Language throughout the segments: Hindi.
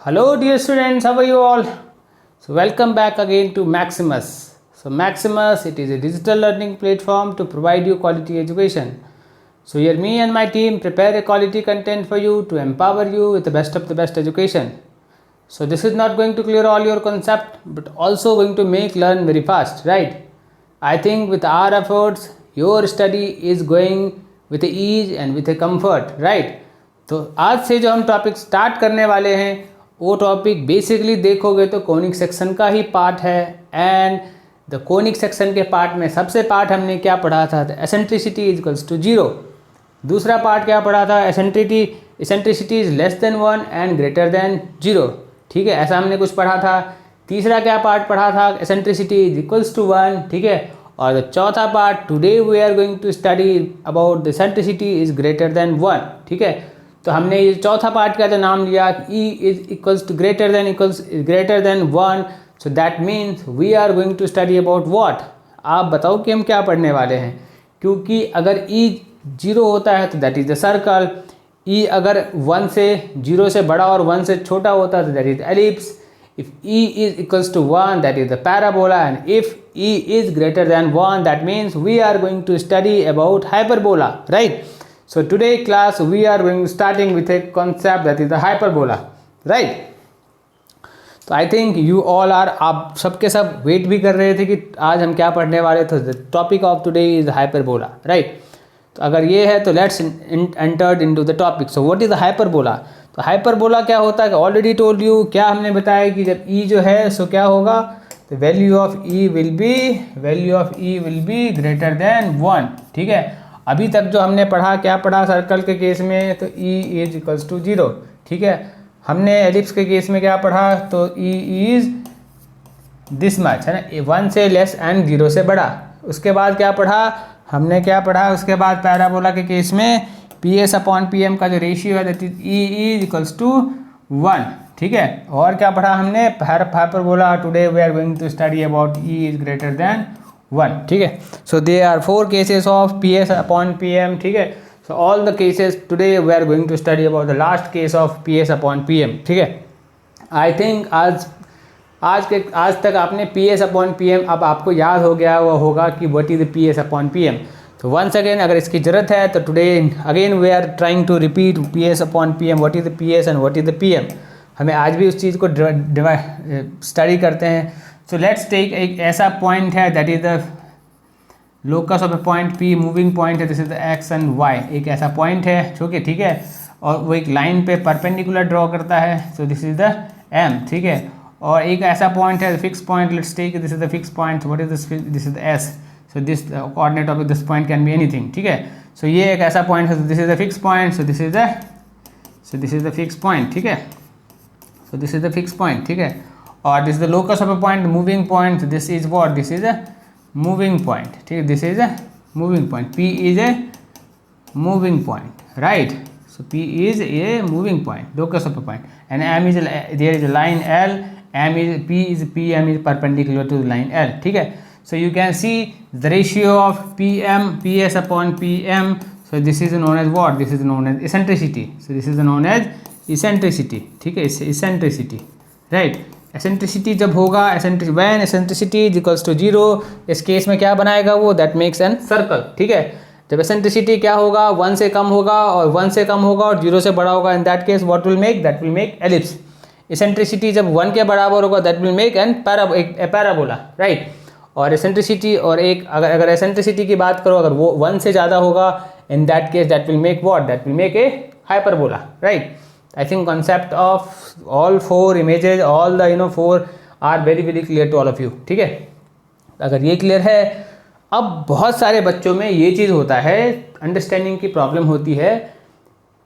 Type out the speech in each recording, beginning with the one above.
Hello dear students, how are you all? So welcome back again to Maximus. So Maximus, it is a digital learning platform to provide you quality education. So here me and my team prepare a quality content for you to empower you with the best of the best education. So this is not going to clear all your concept but also going to make learn very fast, right? I think with our efforts your study is going with ease and with a comfort, right? तो आज से जो हम टॉपिक स्टार्ट करने वाले हैं वो टॉपिक बेसिकली देखोगे तो कोनिक सेक्शन का ही पार्ट है। एंड द कोनिक सेक्शन के पार्ट में सबसे पार्ट हमने क्या पढ़ा था, एसेंट्रिसिटी इज इक्वल्स टू 0। दूसरा पार्ट क्या पढ़ा था, eccentricity is less than 1 and greater than 0। ठीक है, ऐसा हमने कुछ पढ़ा था। तीसरा क्या पार्ट पढ़ा था, एसेंट्रिसिटी इज इक्वल्स टू 1। ठीक है, और चौथा part today we are going to study about the eccentricity is greater than 1। ठीक है, तो हमने ये चौथा पार्ट का जो नाम लिया e is equals to greater than 1। So that means we are going to study about what. आप बताओ कि हम क्या पढ़ने वाले हैं, क्योंकि अगर ई 0 होता है तो दैट इज़ द सर्कल। ई अगर 1 से 0 से बड़ा और 1 से छोटा होता है तो that is ellipse. If e is equals to 1 that is the parabola and if e is greater than 1 that means we are going to study about hyperbola, right? So today class we are going starting with a concept that is the hyperbola, right? तो I think you all are, आप सबके सब वेट भी कर रहे थे कि आज हम क्या पढ़ने वाले थे। The topic of today is hyperbola, right? तो अगर ये है तो let's entered into the topic. So what is the hyperbola? तो हाइपरबोला क्या होता है, ऑलरेडी टोल्ड यू, क्या हमने बताया कि जब ई जो है सो क्या होगा, the value of E will be greater than 1। ठीक है, अभी तक जो हमने पढ़ा, क्या पढ़ा सर्कल के केस में, तो ई इज इक्वल्स टू 0। ठीक है, हमने एलिप्स के केस में क्या पढ़ा, तो ई इज दिस मच, है ना, 1 से लेस एंड 0 से बड़ा। उसके बाद क्या पढ़ा हमने, उसके बाद पैराबोला के केस में P S upon P M का जो रेशियो है that is e is equals to 1। ठीक है, और क्या पढ़ा हमने, hyperbola. Today we are going to study about e is greater than 1। ठीक है, so they are 4 cases of P S upon P M. ठीक है, so all the cases today we are going to study about the last case of P S upon P M. ठीक है, आई थिंक आज तक आपने P S upon P M, अब आपको याद हो गया वो होगा कि what is the P S upon P M. तो वंस अगेन अगर इसकी ज़रूरत है तो today again we are trying to repeat P S upon P M, what is the P S and what is the P M. हमें आज भी उस चीज़ को स्टडी करते हैं। सो लेट्स टेक एक ऐसा पॉइंट है that is the locus of a point P, moving point है, this is the x and y. एक ऐसा पॉइंट है जो कि, ठीक है, और वो एक लाइन पे परपेंडिकुलर ड्रॉ करता है, so this is the M. ठीक है, और एक ऐसा पॉइंट है fix point, let's take this is the fix point, what is this is the S. So this coordinate of this point can be anything. ठीक है, सो ये एक ऐसा पॉइंट है, this is the fix point, so this is the fix point. ठीक है, so this is the fix point. ठीक है, और this is the locus of a point, moving point, this is what, this is a moving point. ठीक है, this is a moving point, P is a moving point, right? So P is a moving point, locus of a point, and M is there is a line L, PM is perpendicular to the line L. ठीक है, so you can see the ratio of PS upon PM. So this is known as what? This is known as eccentricity. So this is known as eccentricity. ठीक है, eccentricity, right? एसेंट्रिसिटी जब होगा, when eccentricity is equals to 0, इस केस में क्या बनाएगा वो, that makes an circle। ठीक है, जब एसेंट्रिसिटी क्या होगा, 1 से कम होगा और 1 से कम होगा और 0 से बड़ा होगा, in that case what will make, that will make ellipse। Eccentricity जब 1 के बराबर होगा that will make an parabola, right? और एसेंट्रिसिटी और एक अगर एसेंट्रिसिटी की बात करो, अगर वो 1 से ज़्यादा होगा, in that case that will make what, that will make a hyperbola, right? I think concept of all 4 images, all the 4 are very clear to all of you। ठीक है, अगर ये क्लियर है, अब बहुत सारे बच्चों में ये चीज़ होता है, अंडरस्टैंडिंग की प्रॉब्लम होती है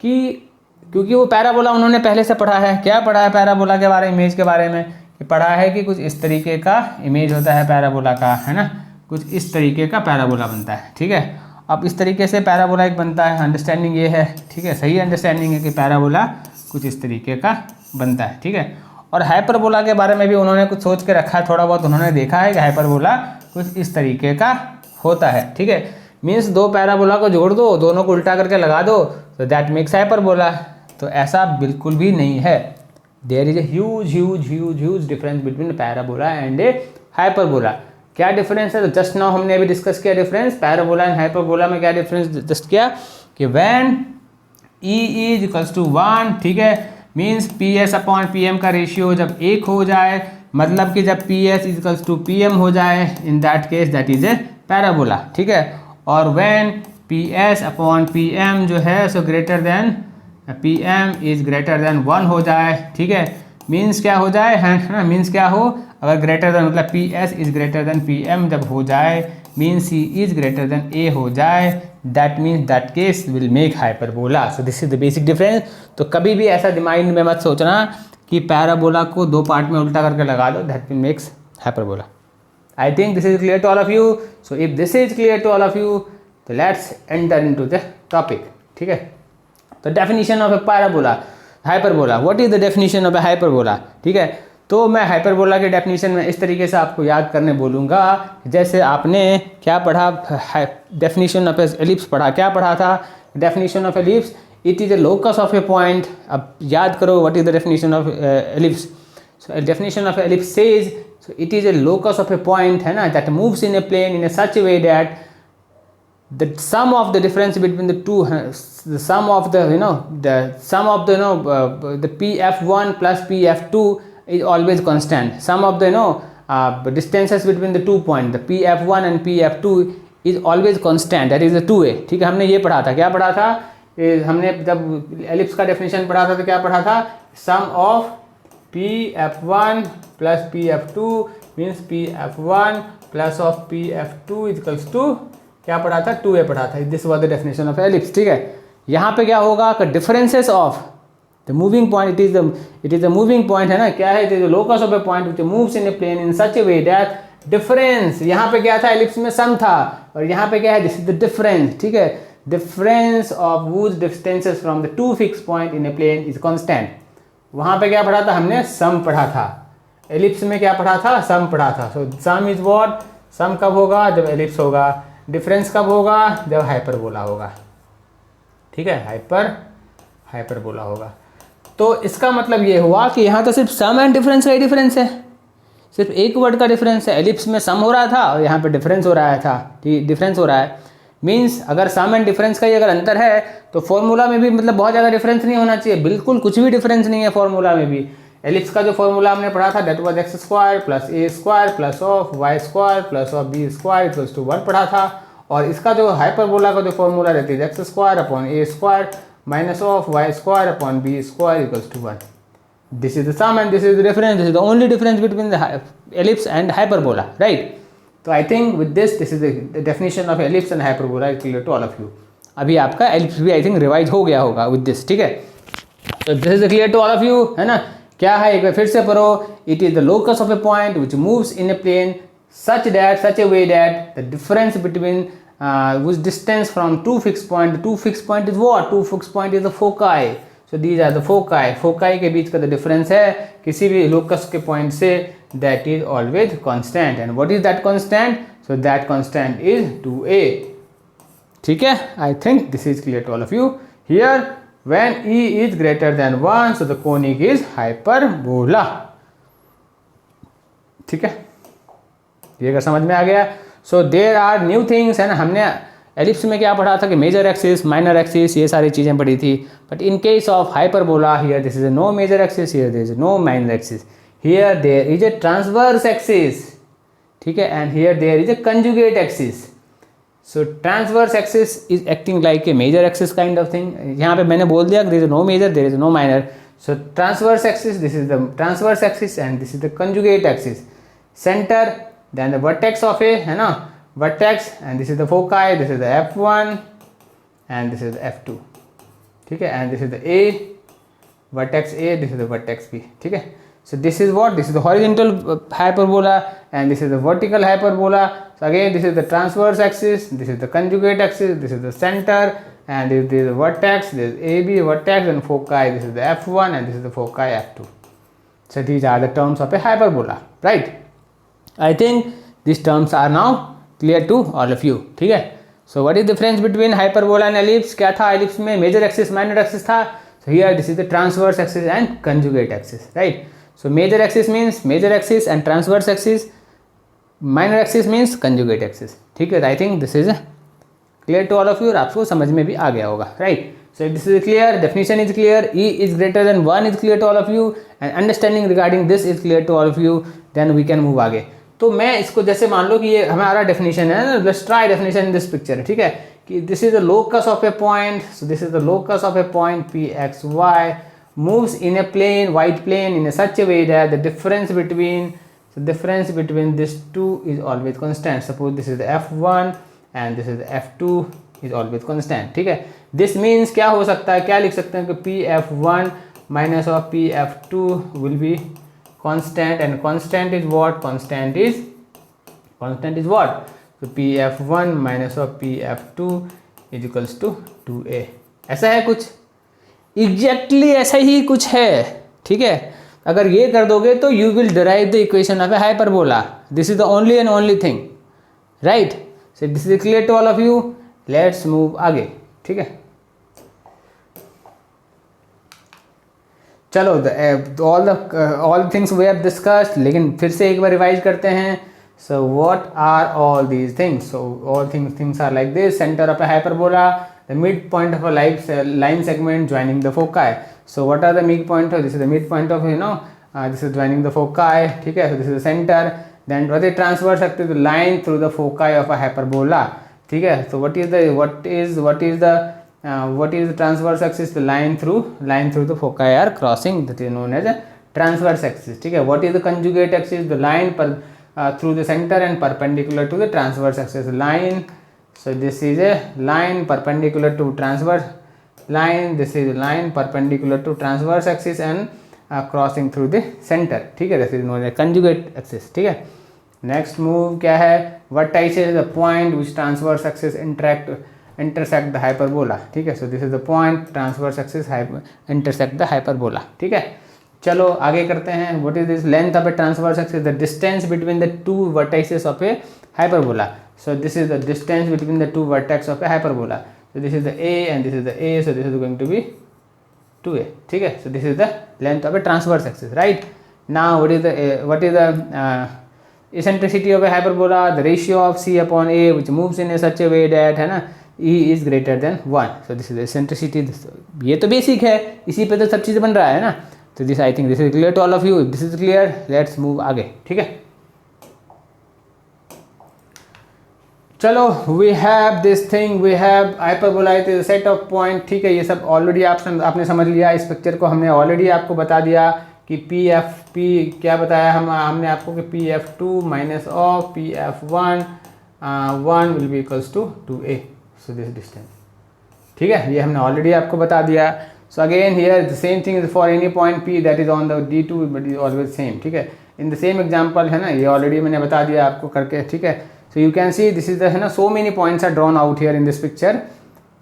कि क्योंकि वो पैराबोला उन्होंने पहले से पढ़ा है। क्या पढ़ा है पैराबोला के बारे में, इमेज के बारे में, कि पढ़ा है कि कुछ इस तरीके का इमेज होता है पैराबोला का, है ना, कुछ इस तरीके का पैराबोला बनता है। ठीक है, अब इस तरीके से पैराबोला एक बनता है, अंडरस्टैंडिंग ये है। ठीक है, सही अंडरस्टैंडिंग है कि पैराबोला कुछ इस तरीके का बनता है। ठीक है, और हाइपरबोला के बारे में भी उन्होंने कुछ सोच के रखा है, थोड़ा बहुत उन्होंने देखा है कि हाइपरबोला कुछ इस तरीके का होता है। ठीक है, मीन्स 2 पैराबोला को जोड़ दो, दोनों को उल्टा करके लगा दो, तो दैट मेक्स हाइपरबोला। तो ऐसा बिल्कुल भी नहीं है, there is a huge difference between parabola and a hyperbola. क्या डिफरेंस है? तो जस्ट नाउ हमने अभी डिस्कस किया डिफरेंस पैराबोला एंड हाइपरबोला में। क्या डिफरेंस जस्ट किया कि when E is equals to 1, ठीक है, मीन्स PS अपॉन PM का रेशियो जब 1 हो जाए, मतलब कि जब PS is equals to PM हो जाए, in that case that is a parabola, ठीक है। और व्हेन PS अपॉन PM जो है so greater than PM is greater than 1 हो जाए, ठीक है, मीन्स क्या हो जाए है ना, मीन्स क्या हो, अगर ग्रेटर देन मतलब PS is greater than PM जब हो जाए, means C is greater then A हो जाए, that means that case will make hyperbola. So this is the basic difference. तो कभी भी ऐसा दिमाग में मत सोचना कि पैराबोला को 2 पार्ट में उल्टा करके लगा दो, that will makes hyperbola. I think this is clear to all of you. So if this is clear to all of you तो let's enter into the topic, ठीक है। तो definition of a parabola, hyperbola, what is the definition of a hyperbola, ठीक है। तो मैं हाइपरबोला के डेफिनेशन में इस तरीके से आपको याद करने बोलूँगा, जैसे आपने क्या पढ़ा, डेफिनेशन ऑफ एलिप्स पढ़ा, क्या पढ़ा था, definition of ellipse, it is a locus of a point. अब याद करो what is the definition of ellipse. So definition of ellipse says, so it is a locus of a point, है ना, that moves in a plane in a such way that the sum of the difference between the two, the sum of the the pf1 plus pf2 is always constant. Sum of the distances between the 2 points, the pf1 and pf2 is always constant, that is the 2a, ठीक है। हमने ये पढ़ा था, क्या पढ़ा था, हमने जब एलिप्स का डेफिनेशन पढ़ा था तो क्या पढ़ा था, सम of pf1 plus pf2 means pf1 plus of pf2 is equals to क्या पढ़ा था, 2a पढ़ा था। This was the definition of ellipse, ठीक है। यहाँ पे क्या होगा कि differences of the moving point, it is the moving point, है ना, क्या है, it is the locus of a point which moves in a plane in such a way that difference, यहाँ पे क्या था, एलिप्स में सम था, और यहाँ पे क्या है, दिस इज द डिफरेंस, ठीक है, difference of whose distances from the two fixed point in a plane is constant। वहाँ पे क्या पढ़ा था हमने, सम पढ़ा था। एलिप्स में क्या पढ़ा था, सम पढ़ा था। सो सम इज व्हाट, सम कब होगा, जब एलिप्स होगा। डिफरेंस कब होगा, जब हाइपरबोला होगा, ठीक है, हाइपरबोला होगा। तो इसका मतलब ये हुआ कि यहाँ तो सिर्फ सम एंड डिफरेंस का ही डिफरेंस है, सिर्फ एक वर्ड का डिफरेंस है। एलिप्स में सम हो रहा था और यहाँ पे डिफरेंस हो रहा था, डिफरेंस हो रहा है। मीन्स अगर सम एंड डिफरेंस का ही अगर अंतर है तो फॉर्मूला में भी मतलब बहुत ज़्यादा डिफरेंस नहीं होना चाहिए, बिल्कुल कुछ भी डिफरेंस नहीं है फॉर्मूला में भी। एलिप्स का जो फॉर्मूला हमने पढ़ा था, that was x square plus a square plus of Y square plus of B square equals to 1 पढ़ा था। और इसका जो हाइपरबोला का जो फॉर्मूला रहती है, x square upon A square minus of Y square upon B square equals to 1। This is the sum and this is the difference, this is the only difference between the ellipse and hyperbola, right. तो I think with this is the definition of ellipse and hyperbola is clear to all of you. अभी आपका एलिप्स भी आई थिंक रिवाइज हो गया होगा विद दिस, ठीक है। तो this is clear to all of you, है ना। क्या है, एक बार फिर से पढ़ो, it is the locus of a point which moves in a plane such a way that the difference between whose distance from two fixed point, the two fixed point is what, two fixed point is the foci, so these are the foci के बीच का the difference है किसी भी locus के point से, that is always constant। and what is that constant, so that constant is 2a, ठीक है। I think this is clear to all of you। here when e is greater than 1 so the conic is hyperbola, ठीक है, ये अगर समझ में आ गया। So there are new things, है ना। हमने एलिप्स में क्या पढ़ा था कि मेजर एक्सिस, माइनर एक्सिस, ये सारी चीज़ें पढ़ी थी। But in case of hyperbola here this is no major axis, here there is no minor axis, here there is a transverse axis, ठीक है, and here there is a conjugate axis. So transverse axis is acting like a major axis kind of thing. यहाँ पे मैंने बोल दिया कि there is no major, there is no minor. So transverse axis, this is the transverse axis and this is the conjugate axis. Centre, then the vertex of a, है ना, vertex, and this is the foci, this is the f1 and this is the f2, ठीक है, and this is the a vertex a, this is the vertex b, ठीक है। so this is what, this is the horizontal hyperbola and this is the vertical hyperbola। so again this is the transverse axis, this is the conjugate axis, this is the center, and this is the vertex, this is ab vertex and foci, this is the f1 and this is the foci f2। so these are the terms of a hyperbola, right। I think these terms are now clear to all of you, ठीक है। so what is difference between hyperbola and ellipse, क्या था एलिप्स में, मेजर एक्सिस माइनर एक्सिस था। So here this is the transverse axis and conjugate axis, right? So major axis means major axis and transverse axis, minor axis means conjugate axis. ठीक है, I think this is clear to all of you और आपको समझ में भी आ गया होगा, right? So if this is clear, definition is clear, E is greater than 1 is clear to all of you and understanding regarding this is clear to all of you, then we can move आगे. तो मैं इसको जैसे मान लो कि ये हमारा डेफिनेशन है, let's try definition in this picture, ठीक है, कि this is the locus of a point, so this is the locus of a point p x y moves in a plane, white plane in a such a way that the difference between these two is always constant. Suppose this is the f1 and this is the f2 is always constant, ठीक है. This means क्या हो सकता है, क्या लिख सकते हैं कि p f1 minus of p f2 will be constant and constant is what? Constant is what? So p f1 minus of p f2 is equals to 2a. ऐसा है कुछ, एग्जैक्टली ऐसा ही कुछ है, ठीक है. अगर ये कर दोगे तो you will derive the equation of a hyperbola. This is the only and only thing, right. So this is clear to all of you. Let's move आगे, ठीक है. चलो all things we have discussed, लेकिन फिर से एक बार रिवाइज करते हैं. So what are all these things? So all things are like this. Centre of a hyperbola, the midpoint of a line segment joining the foci. So what are the midpoint? This is the midpoint of, this is joining the foci, ठीक है. So this is the center. Then what is transverse axis? The line through the foci of a hyperbola, ठीक है. So what is the transverse axis? The line through the foci are crossing, that is known as a transverse axis, ठीक है. What is the conjugate axis? The line through the center and perpendicular to the transverse axis line. So this is a line perpendicular to transverse line. This is a line perpendicular to transverse axis and crossing through the center, ठीक है. This is known as conjugate axis, ठीक है. Next move क्या है? Vertices is the point which transverse axis intersect the hyperbola, ठीक है. So this is the point transverse axis intersect the hyperbola, ठीक है. चलो आगे करते हैं. What is this? Length of a transverse axis, the distance between the two vertices of a hyperbola. So this is the distance between the two vertex of a hyperbola. So this is the A and this is the A. So this is going to be 2A, ठीक है. So this is the length of a transverse axis, right? Now what is the eccentricity of a hyperbola? The ratio of C upon A which moves in a such a way that, है ना, E is greater than 1. So this is the eccentricity. ये तो बेसिक है, इसी पे तो सब चीज़ बन रहा है ना. So this I think this is clear to all of you. If this is clear, let's move आगे, ठीक है. चलो we have this thing, we have hyperbola is a set of point, ठीक है. ये सब ऑलरेडी आपने समझ लिया. इस पिक्चर को हमने ऑलरेडी आपको बता दिया कि पी क्या बताया हमने आपको कि P F two minus of P F one will be equals to 2a. So this distance, ठीक है. ये हमने ऑलरेडी आपको बता दिया. So again here the same thing is for any point p that is on the d2 but is always same, ठीक है. इन द सेम एग्जाम्पल, है ना, ये ऑलरेडी मैंने बता दिया आपको करके, ठीक है. So you can see this is the, है ना, so many points are drawn out here in this picture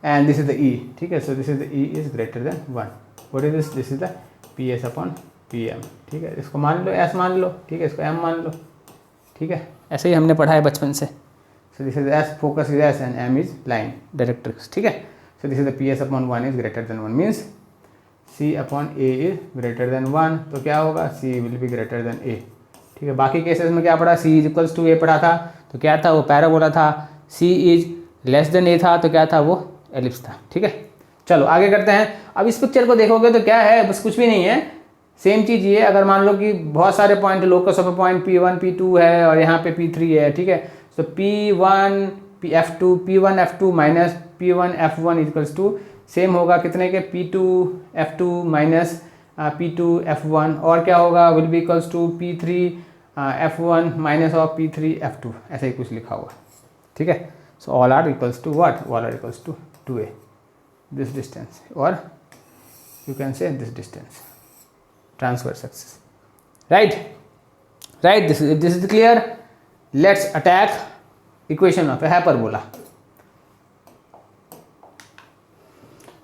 and this is the E, ठीक है. So this is the E is greater than 1. What is this? This is the PS upon PM, ठीक है. इसको मान लो S मान लो, ठीक है. इसको M मान लो, ठीक है. ऐसे ही हमने पढ़ा है बचपन से. So this is S, focus is S and M is line directrix, ठीक है. So this is the PS upon 1 is greater than 1 means C upon A is greater than 1. तो क्या होगा? C will be greater than A, ठीक है. बाकी केसेस में क्या पढ़ा? C is equals to A पढ़ा था, तो क्या था? वो पैराबोला था. C is less than A था, तो क्या था? वो एलिप्स था, ठीक है. चलो आगे करते हैं. अब इस पिक्चर को देखोगे तो क्या है? बस कुछ भी नहीं है, सेम चीज़ ये. अगर मान लो कि बहुत सारे point, locus of a point P1 P2 है और यहाँ पे P3 है, ठीक है. तो P1 F2 P1 F2 minus P1 F1 equals to same होगा कितने के? P2 F2 minus P2 F1 और क्या होगा? Will be equals to P3 F1 minus of P3 F2, ऐसा ही कुछ लिखा हुआ, ठीक है. So all are equals to what? All are equals to 2a, this distance, और you can say this distance, transverse axis, right. This is clear. Let's attack equation of a hyperbola.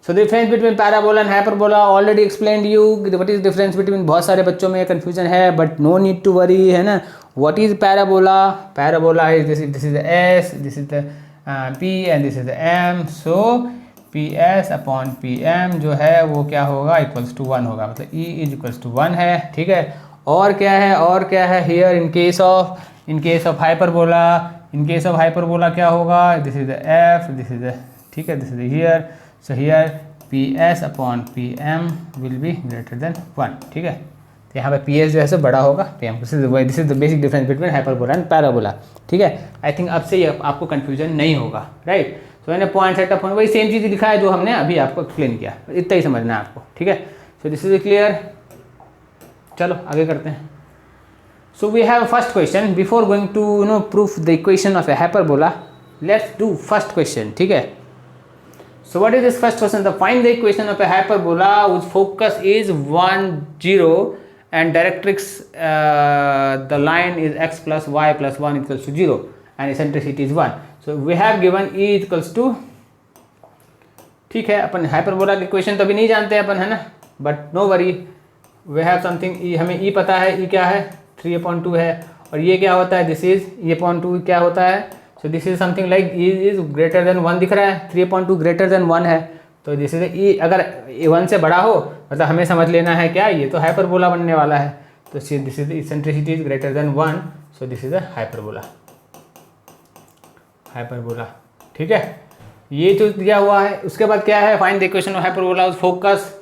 So the difference between parabola and hyperbola already explained you. What is difference between? बहुत सारे बच्चों में confusion है, but no need to worry, है ना. What is parabola? Parabola is this is the S, this is the P and this is the M. So P S upon P M जो है वो क्या होगा, इक्वल्स टू 1 होगा, मतलब ई इज इक्वल्स टू 1 है, ठीक है। और क्या है here in case of hyperbola, क्या होगा, this is the F, this is the, ठीक है, this is here, so here P S upon P M will be greater than 1, ठीक है। तो यहाँ पे पी एस जो है सो बड़ा होगा P M, this is the basic difference between hyperbola and parabola, ठीक है। आई थिंक अब से ये आपको कन्फ्यूजन नहीं होगा, राइट। सो मैंने पॉइंट सेट पॉइंट वही सेम चीज़ लिखा है जो हमने अभी आपको एक्सप्लेन किया, इतना ही समझना है आपको, ठीक है। सो दिस इज क्लियर, चलो आगे करते हैं। So we have a first question before going to prove the equation of a hyperbola. Let's do first question, ठीक है। So what is this first question? The find the equation of a hyperbola whose focus is 1 0 and directrix the line is x plus y plus 1 equals to 0 and eccentricity is 1. So we have given e equals to, ठीक है। अपन हाइपरबोला की इक्वेशन तो अभी नहीं जानते हैं अपन, है ना, but no worry, we have something, e हमें ई पता है, ई क्या है 3/2 है, और ये क्या होता है, दिस इज e/2 क्या होता है, so this is something like E is greater than 1 दिख रहा है, 3/2 ग्रेटर देन 1 है, तो दिस इज ई, अगर 1 से बड़ा हो मतलब हमें समझ लेना है क्या, ये तो हाइपरबोला बनने वाला है, तो this is eccentricity is greater than 1, so this is a hyperbola, ठीक है। ये जो दिया हुआ है, उसके बाद क्या है, find the equation of hyperbola with focus.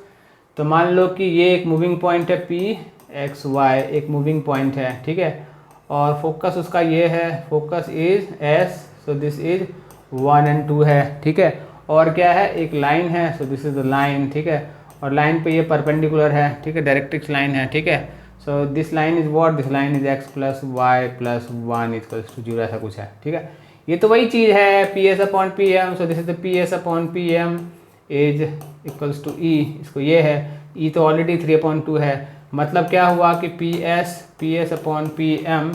तो मान लो कि ये एक मूविंग पॉइंट है पी एक्स वाई, एक मूविंग पॉइंट है, ठीक है, और फोकस उसका ये है, focus is S, so this is 1 and 2 है, ठीक है। और क्या है, एक लाइन है, so this is the line, ठीक है, और लाइन पे ये परपेंडिकुलर है, ठीक है, डायरेक्ट्रिक्स लाइन है, ठीक है। So this line is what, this line is x plus y plus 1 equals to 0, ऐसा कुछ है, ठीक है। ये तो वही चीज़ है P S upon P M, so this is the P S upon P M is equals to e, इसको ये है, ई तो ऑलरेडी 3/2 है, मतलब क्या हुआ कि P S upon P M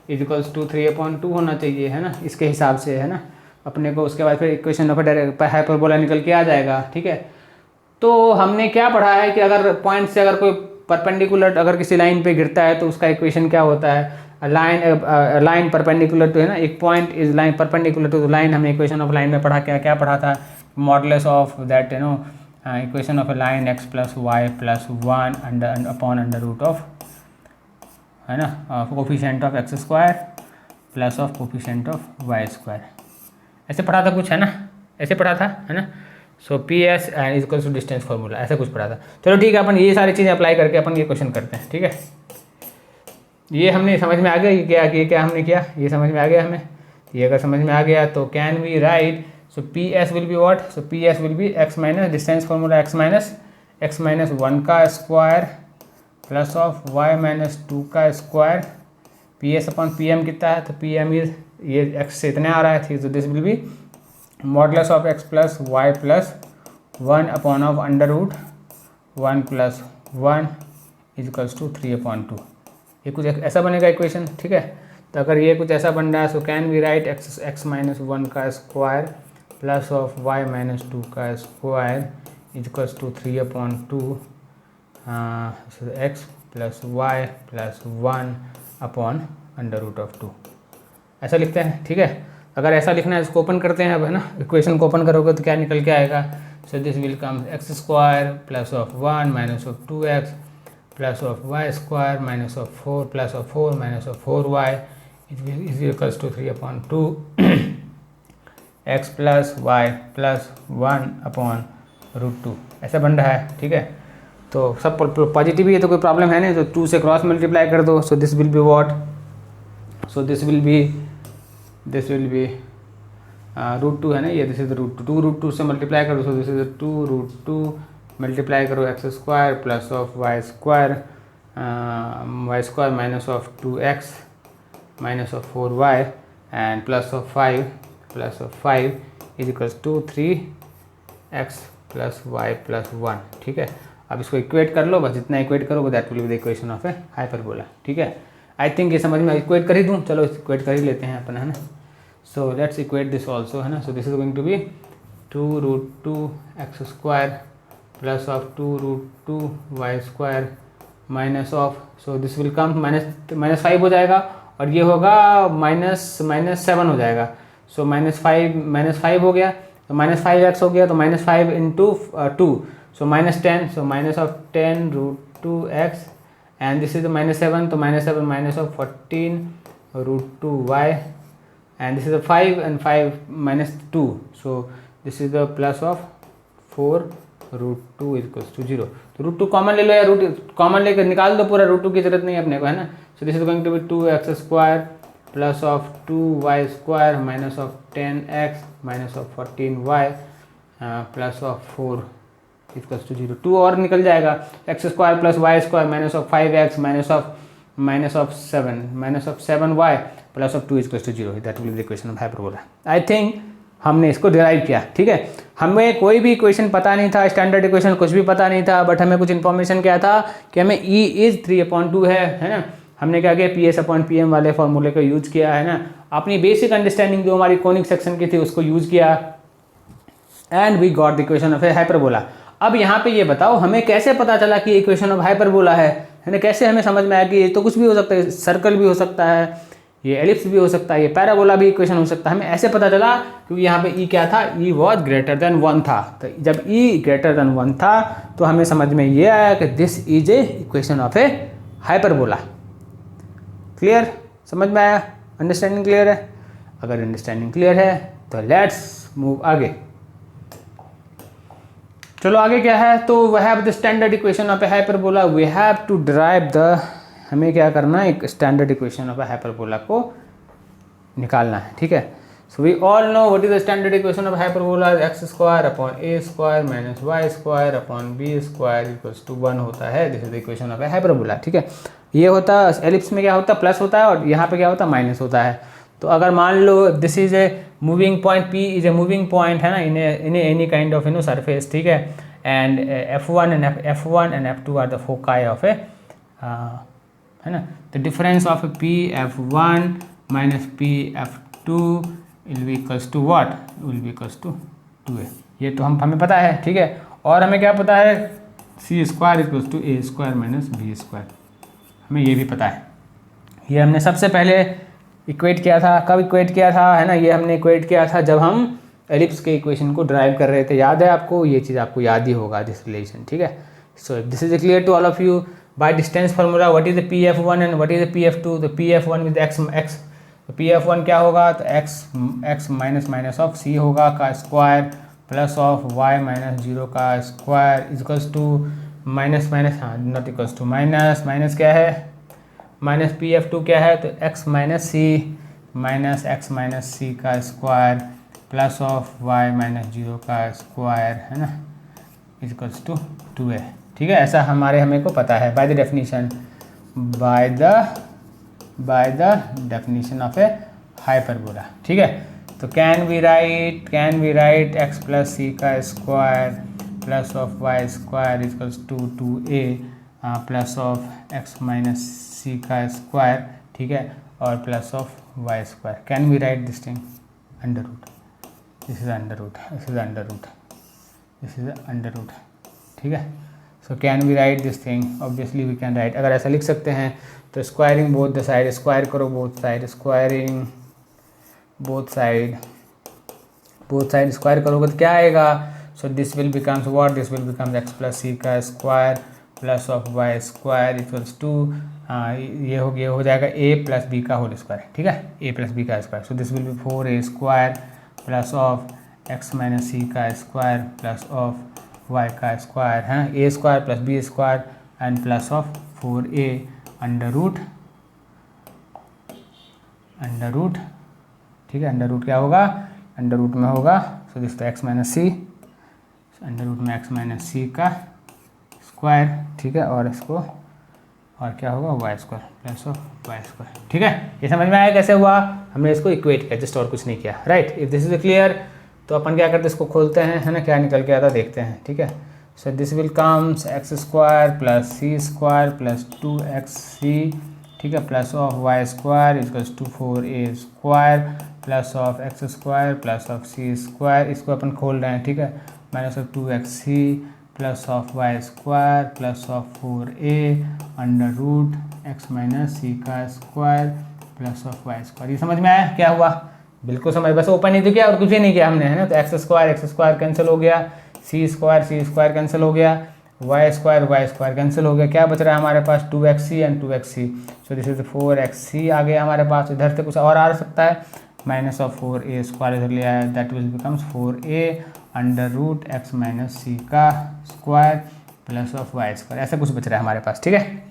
is equals to 3/2 होना चाहिए, है ना, इसके हिसाब से, है ना अपने को। उसके बाद फिर इक्वेशन ऑफ हाइपरबोला निकल के आ जाएगा, ठीक है। तो हमने क्या पढ़ा है कि अगर पॉइंट से अगर कोई परपेंडिकुलर अगर किसी लाइन पे गिरता है तो उसका इक्वेशन क्या होता है, लाइन परपेंडिकुलर टू, है ना, एक point is line perpendicular to the line, हमने इक्वेशन ऑफ लाइन में पढ़ा, क्या पढ़ा था, modulus of that, you know, equation of a line x plus y plus 1 upon under root of, है ना, coefficient of x square plus of coefficient of Y square, ऐसे पढ़ा था कुछ, है ना, ऐसे पढ़ा था, है ना। So P S is equals to distance formula, ऐसा कुछ पढ़ा था। चलो ठीक है, अपन ये सारी चीज़ें अप्लाई करके अपन ये क्वेश्चन करते हैं, ठीक है। ये हमने समझ में आ गया, ये क्या हमने किया, ये समझ में आ गया हमें, ये अगर समझ में आ गया तो can we write, so P S will be what, so P S will be x minus distance formula x minus 1 का square plus of y minus 2 का square, P S upon P M कितना है, तो पी एम इज ये एक्स से इतने आ रहा है, ठीक, तो this will be modulus of x plus y plus 1 upon of under root 1 plus 1 is equals to 3/2, ये कुछ ऐसा बनेगा इक्वेशन, ठीक है। तो अगर ये कुछ ऐसा बन रहा है, so can we write x minus 1 का square plus of y minus 2 का square is equals to 3/2 x plus y plus 1 upon under root of 2, ऐसा लिखते हैं, ठीक है। अगर ऐसा लिखना है इसको ओपन करते हैं अब, है ना, इक्वेशन को ओपन करोगे तो क्या निकल के आएगा, so this will come x square plus of 1 minus of 2x plus of Y square minus of 4 plus of 4 minus of 4y is equals to 3/2 x plus y plus 1 upon root 2, ऐसा बन रहा है, ठीक है। तो सब पॉजिटिव ही है तो कोई प्रॉब्लम है नहीं, तो 2 से क्रॉस मल्टीप्लाई कर दो, so this will be what, so this will be root 2 है ना, ये दिस इज रूट 2 से मल्टीप्लाई करो, so this is 2 root 2 multiply करो x square plus of Y square minus of 2x minus of 4y and plus of 5 is equals to 3x plus y plus 1, ठीक है। अब इसको इक्वेट कर लो, बस जितना इक्वेट करोगे that will be the equation of a hyperbola, ठीक है। आई थिंक ये समझ में, इक्वेट कर ही दूँ, चलो इक्वेट कर ही लेते हैं अपन, है ना। So let's equate this also, है ना। So this is going to be 2 root 2 x square plus of 2 root 2 y square minus of, so this will come -5 हो जाएगा, और ये होगा -7 हो जाएगा, सो -5 हो गया, तो -5x हो गया, तो -5 into 2, so -10, so -10 √2x, and this is -7, तो -7 -14 √2y, and this is a 5 and 5 -2, so this is the plus of 4 √2 equals to 0. तो √2 कॉमन ले लो या रूट कॉमन लेकर निकाल दो पूरा, √2 की जरूरत नहीं है अपने को, है ना. So this is going to be 2x square plus of 2y square minus of 10x minus of 14y plus of 4 equals to 0. 2 और निकल जाएगा, x square plus y square minus of 5x minus of 7y plus of 2 equals to 0. That will be the equation of hyperbola. I think हमने इसको डिराइव किया. ठीक है, हमें कोई भी इक्वेशन पता नहीं था, स्टैंडर्ड इक्वेशन कुछ भी पता नहीं था, बट हमें कुछ इन्फॉर्मेशन क्या था कि हमें E इज 3/2 है ना. हमने क्या किया, PS/PM वाले फॉर्मूले को यूज किया, है ना. अपनी बेसिक अंडरस्टैंडिंग जो हमारी कोनिक सेक्शन की थी उसको यूज किया, and we got the equation of a hyperbola. अब यहाँ पे ये बताओ हमें कैसे पता चला कि इक्वेशन ऑफ हाइपरबोला है ना. कैसे हमें समझ में आया कि ये तो कुछ भी हो सकता है, सर्कल भी हो सकता है, ये एलिप्स भी हो सकता है, ये पैराबोला भी इक्वेशन हो सकता है. हमें ऐसे पता चला क्योंकि यहाँ पे E क्या था, E वॉज ग्रेटर देन 1 था. तो जब E ग्रेटर देन 1 था तो हमें समझ में ये आया कि this is A equation of a hyperbola. Clear, समझ में आया, अंडरस्टैंडिंग क्लियर है. अगर अंडरस्टैंडिंग क्लियर है तो लेट्स मूव आगे. चलो आगे क्या है, तो we have the standard equation of a hyperbola. We have to derive the, हमें क्या करना है, एक standard equation of a hyperbola को निकालना है. ठीक है, so we all know what is the standard equation of hyperbola. x square upon a square minus y square upon b square equals to 1 होता है. This is the equation of a hyperbola. ठीक है, ये होता है एलिप्स में क्या होता है, प्लस होता है, और यहाँ पे क्या होता है, माइनस होता है. तो अगर मान लो this is a moving point, P is a moving point, है ना, in any kind of surface. ठीक है, and F1 and F2 are the foci of a, है ना. The difference of P(F1) minus P(F2) will be equals to what, will be equals to 2a. ये तो हमें पता है. ठीक है, और हमें क्या पता है, C square equals to a square minus b square, हमें ये भी पता है. ये हमने सबसे पहले इक्वेट किया था. कब इक्वेट किया था, है ना, ये हमने इक्वेट किया था जब हम एलिप्स के इक्वेशन को ड्राइव कर रहे थे. याद है आपको, ये चीज़ आपको याद ही होगा, दिस रिलेशन. ठीक है, so this is clear to all of you. By distance formula what is the P(F1) and what is the P(F2). The P(F1) with x, तो P(F1) क्या होगा, तो x minus minus of c होगा का square plus of y minus 0 का square equals to minus minus, हाँ not equals to minus, minus क्या है, माइनस P(F2) क्या है, तो x minus c minus x minus c का square plus of y minus 0 का स्क्वायर, है ना, इक्वल्स टू 2a. ठीक है, ऐसा हमें को पता है by the definition, by the definition of a hyperbola. ठीक है, तो can we write x plus c का square plus of y square equals to 2a plus of x minus c का स्क्वायर. ठीक है, और plus of y square. Can we write this thing, under root, this is under root, this is under root, this is under root. ठीक है, so can we write this thing, obviously we can write. अगर ऐसा लिख सकते हैं तो squaring both the side, square करो both side, squaring both side square करोगे तो क्या आएगा, so this will becomes what, this will becomes x plus c का square plus of y square equals to, ये हो जाएगा a प्लस b का होल स्क्वायर. ठीक है, a प्लस b का square. So this will be 4a square plus of x minus c का स्क्वायर प्लस ऑफ y का स्क्वायर, है ना, a square plus b square and plus of 4a under root. ठीक है, अंडर रूट क्या होगा, अंडर रूट में होगा, so this x minus c, under root में एक्स माइनस सी का स्क्वायर. ठीक है, और इसको और क्या होगा, y square plus of Y square. ठीक है, ये समझ में आया कैसे हुआ, हमने इसको इक्वेट किया, जस्ट और कुछ नहीं किया. Right, if this is clear तो अपन क्या करते हैं, इसको खोलते हैं, है ना, क्या निकल के आता देखते हैं. ठीक है, so this will comes x square plus c square plus 2xc. ठीक है, plus of Y square equals to 4a square plus of x square plus of c square. इसको अपन खोल रहे हैं. ठीक है, minus of 2xc plus of Y square plus of 4a under root x minus c का square plus of Y square. ये समझ में आया क्या हुआ, बिल्कुल समझ, बस ओपन ही तो किया और कुछ भी नहीं किया हमने, है ना। तो एक्स स्क्वायर कैंसिल हो गया, सी स्क्वायर कैंसिल हो गया, वाई स्क्वायर कैंसिल हो गया, क्या बच रहा है हमारे पास 2xc and 2xc। So this is 4xc आ गया हमारे पास। इधर से कुछ और आ सकता है, माइनस ऑफ 4a स्क्वायर इधर लिया है, that will becomes 4a under root x minus c का square plus of Y square, ऐसा कुछ बच रहा है हमारे पास, ठीक है।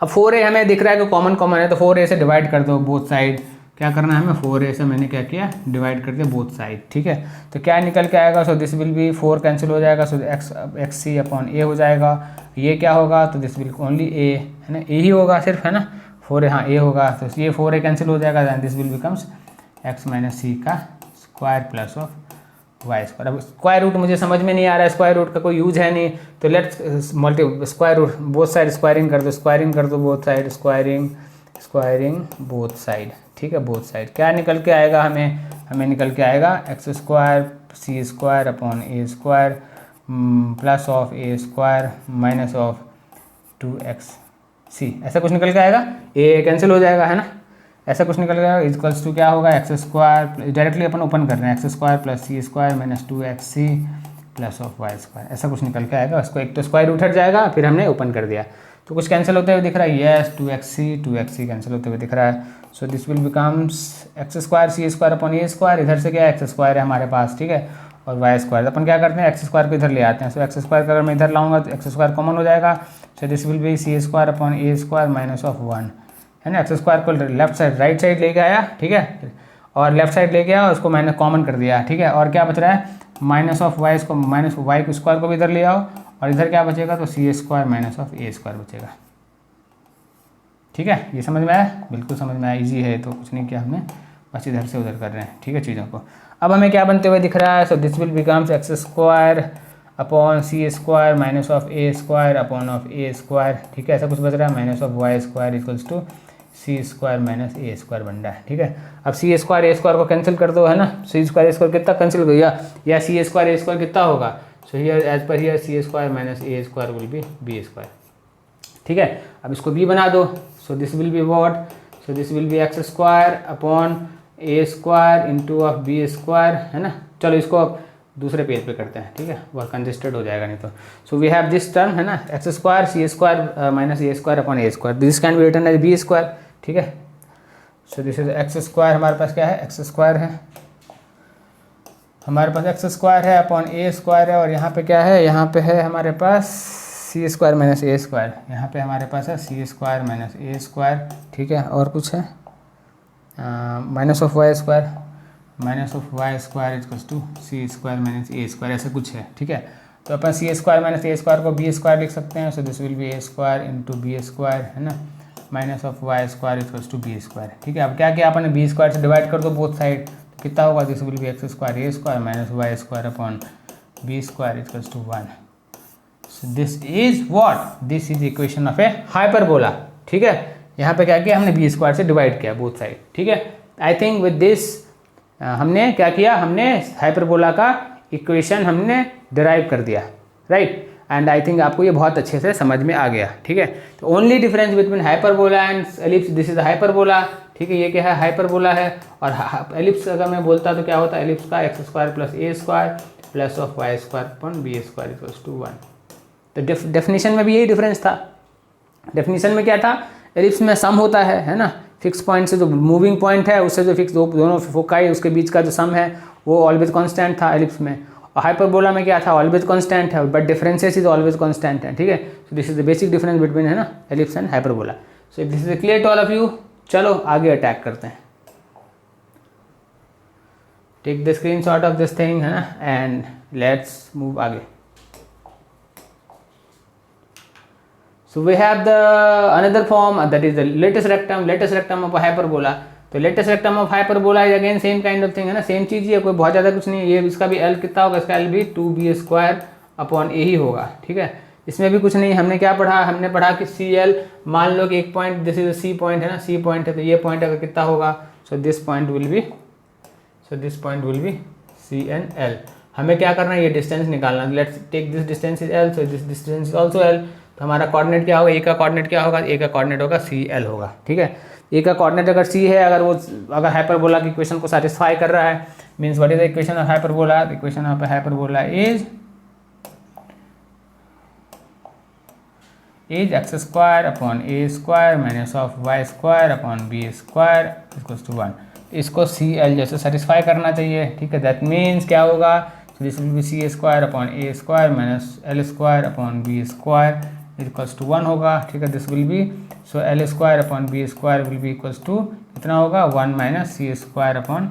अब 4a हमें दिख रहा है कि कॉमन है, तो 4a से डिवाइड कर दो बोथ साइड। क्या करना है हमें, 4a से मैंने क्या किया, डिवाइड कर दिया बोथ साइड, ठीक है। तो क्या निकल के आएगा, so this will be 4 cancel हो जाएगा, सो एक्स सी अपॉन ए हो जाएगा। ये क्या होगा, तो दिस विल ओनली ए, है ना, ए ही होगा सिर्फ, है ना। 4a, हाँ ए होगा, तो ये 4a कैंसिल हो जाएगा, then this will becomes x minus c का square plus of Y square. अब स्क्वायर रूट मुझे समझ में नहीं आ रहा है, स्क्वायर रूट का कोई यूज है नहीं, तो let's square root both side squaring कर दो both side, squaring both side, ठीक है। बोथ साइड क्या निकल के आएगा हमें निकल के आएगा x square c square upon A square plus of A square minus of 2xc, ऐसा कुछ निकल के आएगा। ए कैंसिल हो जाएगा, है ना, ऐसा कुछ निकल गया। इक्वल्स टू क्या होगा, एक्स स्क्वायर, डायरेक्टली अपन ओपन कर रहे हैं, x square plus c square minus 2xc plus of Y square, ऐसा कुछ निकल के आएगा। उसको एक तो स्क्वायर रूट हट जाएगा, फिर हमने ओपन कर दिया, तो कुछ कैंसिल होते हुए दिख रहा है, यस 2xc कैंसिल होते हुए दिख रहा है। So this will becomes x square c square upon A square, इधर से क्या है, एक्स स्क्वायर है हमारे पास, ठीक है, और वाई स्क्वायर, तो अपन क्या करते हैं, एक्स स्क्वायर को इधर ले आते हैं। सो एक्स स्क्वायर का अगर मैं इधर लाऊंगा तो एक्स स्क्वायर कॉमन हो जाएगा, so this will be c square upon A square minus of 1, है ना। एक्स स्क्वायर को लेफ्ट साइड राइट साइड लेके आया, ठीक है, और लेफ्ट साइड लेके आया, उसको मैंने कॉमन कर दिया, ठीक है। और क्या बच रहा है, माइनस ऑफ वाई, इसको माइनस वाई को स्क्वायर को भी इधर ले आओ, और इधर क्या बचेगा, तो c square minus of A square बचेगा, ठीक है। ये समझ में आया, बिल्कुल समझ में आया, इजी है, तो कुछ नहीं किया हमने, बस इधर से उधर कर रहे हैं, ठीक है, चीज़ों को। अब हमें क्या बनते हुए दिख रहा है, so this will becomes x square upon c square minus of A square upon of A square, ठीक है, ऐसा कुछ बच रहा है, minus of Y square equals to c square minus A square बन रहा है, ठीक है। अब सी स्क्वायर ए स्क्वायर को कैंसिल कर दो, है ना, सी स्क्वायर ए स्क्वायर कितना कैंसिल हो गया, या सी स्क्वायर ए स्क्वायर कितना होगा, सो here as per here c square minus A square will be b square, ठीक है। अब इसको बी बना दो, so this will be what, so this will be x square upon A square into of B square, है ना। चलो इसको अब दूसरे पेज पे करते हैं, ठीक है, वह कंजेस्टेड हो जाएगा नहीं तो। So we have this term, है ना, x square c square minus A square upon A square, this can be written as b square, ठीक है। So this is x square, हमारे पास क्या है, एक्स स्क्वायर है हमारे पास, एक्स स्क्वायर है अपॉन ए स्क्वायर है, और यहाँ पे क्या है, यहाँ पे है हमारे पास सी स्क्वायर माइनस ए स्क्वायर, यहाँ पे हमारे पास है सी स्क्वायर माइनस ए स्क्वायर, ठीक है। और कुछ है minus of Y square equals to c square minus A square, ऐसा कुछ है, ठीक है। तो अपन सी स्क्वायर माइनस ए स्क्वायर को बी स्क्वायर लिख सकते हैं, so this will be a square into b square, है ना, minus of Y square equals to b square, ठीक है। अब क्या किया अपन, बी स्क्वायर से डिवाइड कर दो बोथ साइड, तो कितना होगा, this will be x square a square minus y square upon B square equals to 1। So this is what, this is equation of a hyperbola, ठीक है। यहाँ पे क्या किया हमने, बी स्क्वायर से डिवाइड किया बोथ साइड, ठीक है। आई थिंक विद दिस हमने क्या किया, हमने हाइपरबोला का इक्वेशन हमने डिराइव कर दिया, राइट। एंड आई थिंक आपको ये बहुत अच्छे से समझ में आ गया, ठीक है। तो only difference between hyperbola and ellipse, this is hyperbola, ठीक है, ये क्या है, हाइपरबोला है। और एलिप्स अगर मैं बोलता तो क्या होता है, एलिप्स का x square plus a square plus of Y square upon B square equals to 1। तो डेफिनेशन में भी यही डिफरेंस था। डेफिनेशन में क्या था, एलिप्स में सम होता है ना, फिक्स पॉइंट से जो मूविंग पॉइंट है उससे जो फिक्स दोनों फोकाई उसके बीच का जो सम है वो ऑलवेज कांस्टेंट था एलिप्स में। और हाइपरबोला में क्या था, ऑलवेज कांस्टेंट है, but differences is always constant है, ठीक है। So this is the basic difference between, है ना, ellipse and hyperbola. So if this is clear to all of you, चलो आगे अटैक करते हैं। Take the screenshot of this thing, है ना, एंड लेट्स मूव आगे। So we have the another form, that is the latest rectum of a hyperbola. तो latest rectum of hyperbola is again same kind of thing, है ना, सेम चीज़ ही है, कोई बहुत ज़्यादा कुछ नहीं है। ये इसका भी L कितना होगा, इसका L भी 2b स्क्वायर अपॉन ए ही होगा, ठीक है। इसमें भी कुछ नहीं, हमने क्या पढ़ा, हमने पढ़ा कि CL, मान लो कि एक point, this is C point है ना, C पॉइंट है, तो ये पॉइंट अगर कितना होगा, so this point will be CNL। हमें क्या करना है, ये डिस्टेंस निकालना। Let's take this distance is L, so this distance is also L। तो हमारा कोऑर्डिनेट क्या होगा, ए का कोऑर्डिनेट क्या होगा, ए का कोऑर्डिनेट होगा CL होगा, ठीक है। ए का कोऑर्डिनेट अगर सी है, अगर हाइपरबोला की इक्वेशन को सेटिस्फाई कर रहा है, means what is the equation of hyperbola? The equation of hyperbola is x square upon A square minus of Y square upon B square equals to 1। इसको सी एल जैसे सेटिस्फाई करना चाहिए, ठीक है। दैट मीन्स क्या होगा? So this will be c square upon A square minus l square upon B square equals to 1 होगा, ठीक है। This will be, so l square upon B square will be equals to कितना होगा? 1 माइनस सी स्क्वायर अपॉन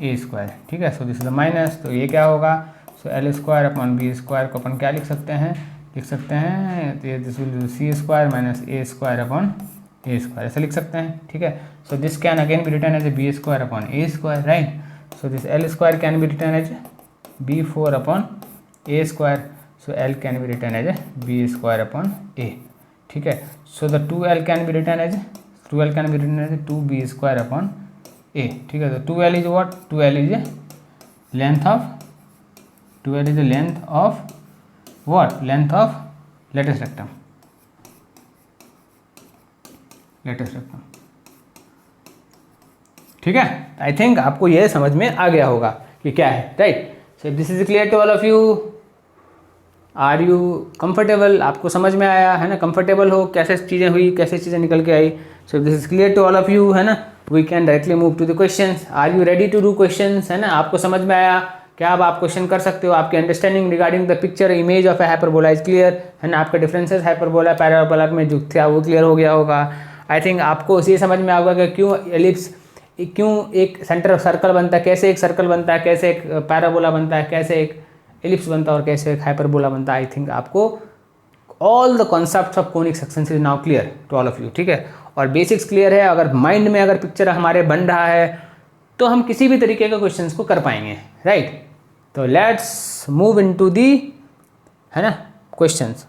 ए स्क्वायर, ठीक है। So this is the minus, तो ये क्या होगा? So l square upon B square को अपन क्या लिख सकते हैं? This will c square minus A square upon A square, ऐसे लिख सकते हैं, ठीक है। So this can again be written as a b square upon A square, right. So this l square can be written as b 4 upon A square, so l can be written as b square upon a, ठीक है। So the 2l can be written as 2b square upon a, ठीक है। तो 2l is what? 2l is length of what? Length of lattice rectum, ठीक है। आई थिंक आपको यह समझ में आ गया होगा कि क्या है, right. So this is clear to all of you. Are you comfortable? आपको समझ में आया है ना? कंफर्टेबल हो, कैसे चीज़ें हुई, कैसे चीज़ें निकल के आई। So this is clear to all of you, है ना। We can directly move to the questions. Are you ready to do questions? है ना, आपको समझ में आया? क्या अब आप क्वेश्चन कर सकते हो? आपकी understanding regarding the picture image of a hyperbola is clear, है ना। आपका डिफरेंसेस हाइपरबोला पैराबोला में जो था वो क्लियर हो गया होगा। आई थिंक आपको ये समझ में आएगा कि क्यों एक सेंटर सर्कल बनता है, कैसे एक सर्कल बनता है, कैसे एक पैराबोला बनता है, कैसे एक एलिप्स बनता है और कैसे एक हाइपरबोला बनता है। आई थिंक आपको all the concepts of conic sections is now clear to all of you, ठीक है। और बेसिक्स क्लियर है। अगर माइंड में अगर पिक्चर हमारे बन रहा है तो हम किसी भी तरीके का क्वेश्चंस को कर पाएंगे, राइट। तो लेट्स मूव इनटू दी, है ना, questions.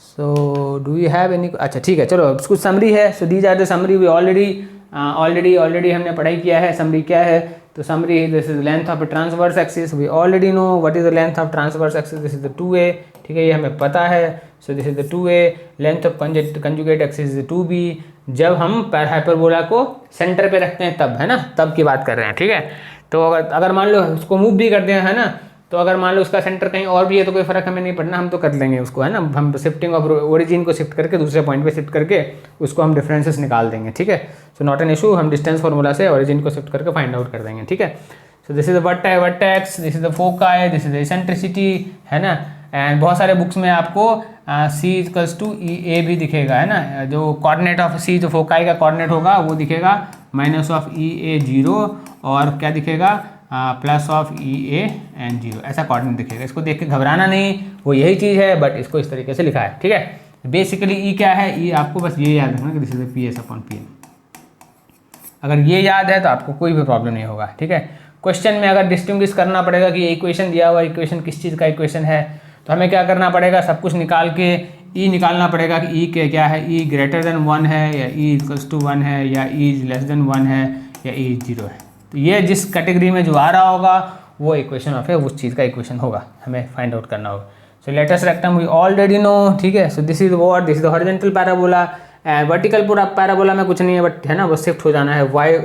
So do you have any? अच्छा ठीक है, चलो कुछ समरी है। So these are the summary we already हमने पढ़ाई किया है। समरी क्या है? तो summary, this is length of transverse axis, we already no what is the length of transverse axis, this is the 2a, ठीक है, ये हमें पता है। So this is the 2a, length of conjugate axis is 2b। जब हम हाइपरबोला को सेंटर पे रखते हैं तब, है ना, तब की बात कर रहे हैं, ठीक है। तो अगर मान लो उसको मूव भी करते हैं, है ना, तो अगर मान लो उसका सेंटर कहीं और भी है तो कोई फर्क हमें नहीं पड़ना, हम तो कर लेंगे उसको, है ना। हम शिफ्टिंग ऑफ ओरिजिन को शिफ्ट करके दूसरे पॉइंट पे शिफ्ट करके उसको हम डिफरेंसेस निकाल देंगे, ठीक है। सो नॉट एन इशू, हम डिस्टेंस फार्मूला से ओरिजिन को शिफ्ट करके फाइंड आउट कर देंगे, ठीक है। So this is the vertex, this is the foci, this is the eccentricity, है ना। एंड बहुत सारे बुक्स में आपको सी इक्वल्स टू ई ए भी दिखेगा, है ना। जो कोऑर्डिनेट ऑफ सी, जो फोकाई का कोऑर्डिनेट होगा वो दिखेगा माइनस ऑफ ई ए 0 और क्या दिखेगा? Plus of E A and 0, ऐसा कोऑर्डिनेट दिखेगा। इसको देख के घबराना नहीं, वो यही चीज़ है, बट इसको इस तरीके से लिखा है, ठीक है। बेसिकली ई क्या है? ई आपको बस ये याद रखना कि this is P S upon P N. अगर ये याद है तो आपको कोई भी प्रॉब्लम नहीं होगा, ठीक है। क्वेश्चन में अगर डिस्टिंग्विश करना पड़ेगा कि इक्वेशन दिया हुआ इक्वेशन किस चीज़ का इक्वेशन है, तो हमें क्या करना पड़ेगा? सब कुछ निकाल के ई निकालना पड़ेगा कि ई के क्या है, ई ग्रेटर देन 1 है या ई इक्वल्स टू 1 है या ई लेस देन 1 है या ई 0 है। तो ये जिस कैटेगरी में जो आ रहा होगा वो इक्वेशन ऑफ है, उस चीज़ का इक्वेशन होगा, हमें फाइंड आउट करना होगा। So latus rectum we already know, ठीक है। So this is what? This is the horizontal parabola. Vertical पूरा पैराबोला में कुछ नहीं है, बट है ना, वो शिफ्ट हो जाना है, वाई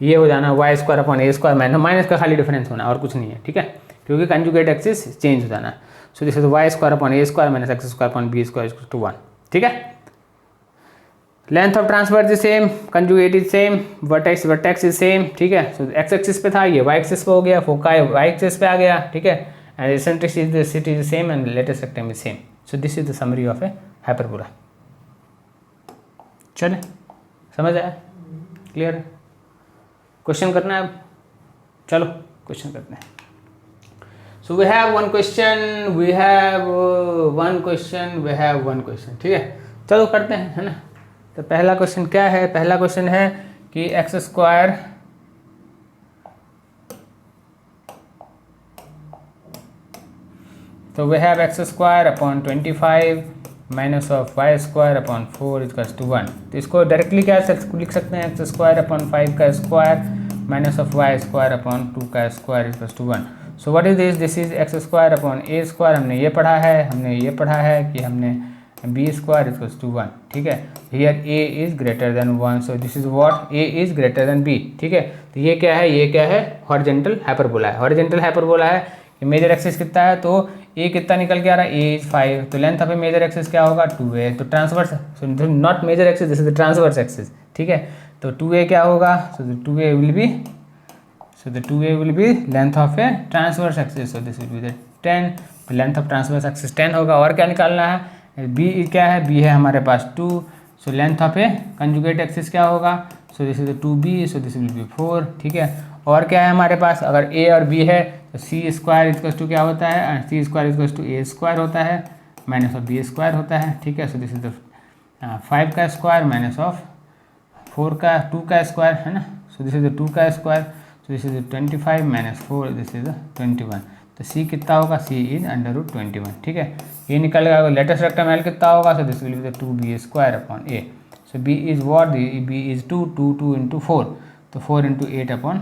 ये हो जाना है वाई स्क्वायर अपॉन ए स्क्वायर, माइनस का खाली डिफरेंस होना और कुछ नहीं है, ठीक है, क्योंकि कंजुगेट एक्सिस चेंज हो जाना है। So this is y square upon A square minus x square upon B square equal to 1, ठीक है। Length of transverse is same, conjugate is same, vertex is same, ठीक है। सो एक्स एक्सिस पे था, ये वाई एक्सिस पे हो गया, फोकाई वाई एक्सिस पे आ गया, ठीक है। And eccentricity is same and latus rectum is same. So this is the summary of a hyperbola. चले, समझ आया? क्लियर? क्वेश्चन करना है अब? चलो क्वेश्चन करते हैं। So we have one question, we have one question, ठीक है। चलो करते हैं, है ना। तो पहला क्वेश्चन क्या है? पहला क्वेश्चन है कि एक्स स्क्वायर तो we have x square upon 25 minus of Y square upon 4 equals to 1। तो इसको डायरेक्टली क्या लिख सकते हैं? एक्स स्क्वायर अपॉन 5 का square minus of Y square upon 2 का square equals to 1। So what is this? This is x square upon A square. हमने ये पढ़ा है कि हमने बी स्क्वायर इक्वल्स टू 1, ठीक है। Here a is greater than 1, so this is what, a is greater than b, ठीक है। तो ये क्या है, ये क्या है, हॉरिजॉन्टल हाइपरबोला है। हॉरिजॉन्टल हाइपरबोला है कि मेजर एक्सिस कितना है, तो ए कितना निकल के आ रहा है, ए इज 5, तो length of a major axis क्या होगा, 2a, तो transverse, not major axis, this is the transverse axis, ठीक है। तो 2a क्या होगा, so the 2a will be, so the 2a will be length of a transverse axis, so this will be the 10, तो length of transverse axis 10 होगा। और क्या निकालना है, b क्या है, b है हमारे पास 2, so length of a conjugate axis क्या होगा, so this is the 2b, so this will be 4, ठीक है। और क्या है हमारे पास, अगर a और b है तो c स्क्वायर इक्वल्स टू क्या होता है, c square equals to a square होता है माइनस ऑफ b स्क्वायर होता है, ठीक है। सो दिस इज द 5 का स्क्वायर माइनस ऑफ 4 का 2 का स्क्वायर है ना, सो दिस इज द 2 का square, so this is 25 minus 4, this is 21, तो c कितना होगा, c इज अंडर रूट 21, ठीक है। ये निकल गया, लेटेस्ट रेक्टम एल कितना होगा, so this will be the 2b square upon a, so b is what, b is 2, 2 into 4, तो 4 into 8 upon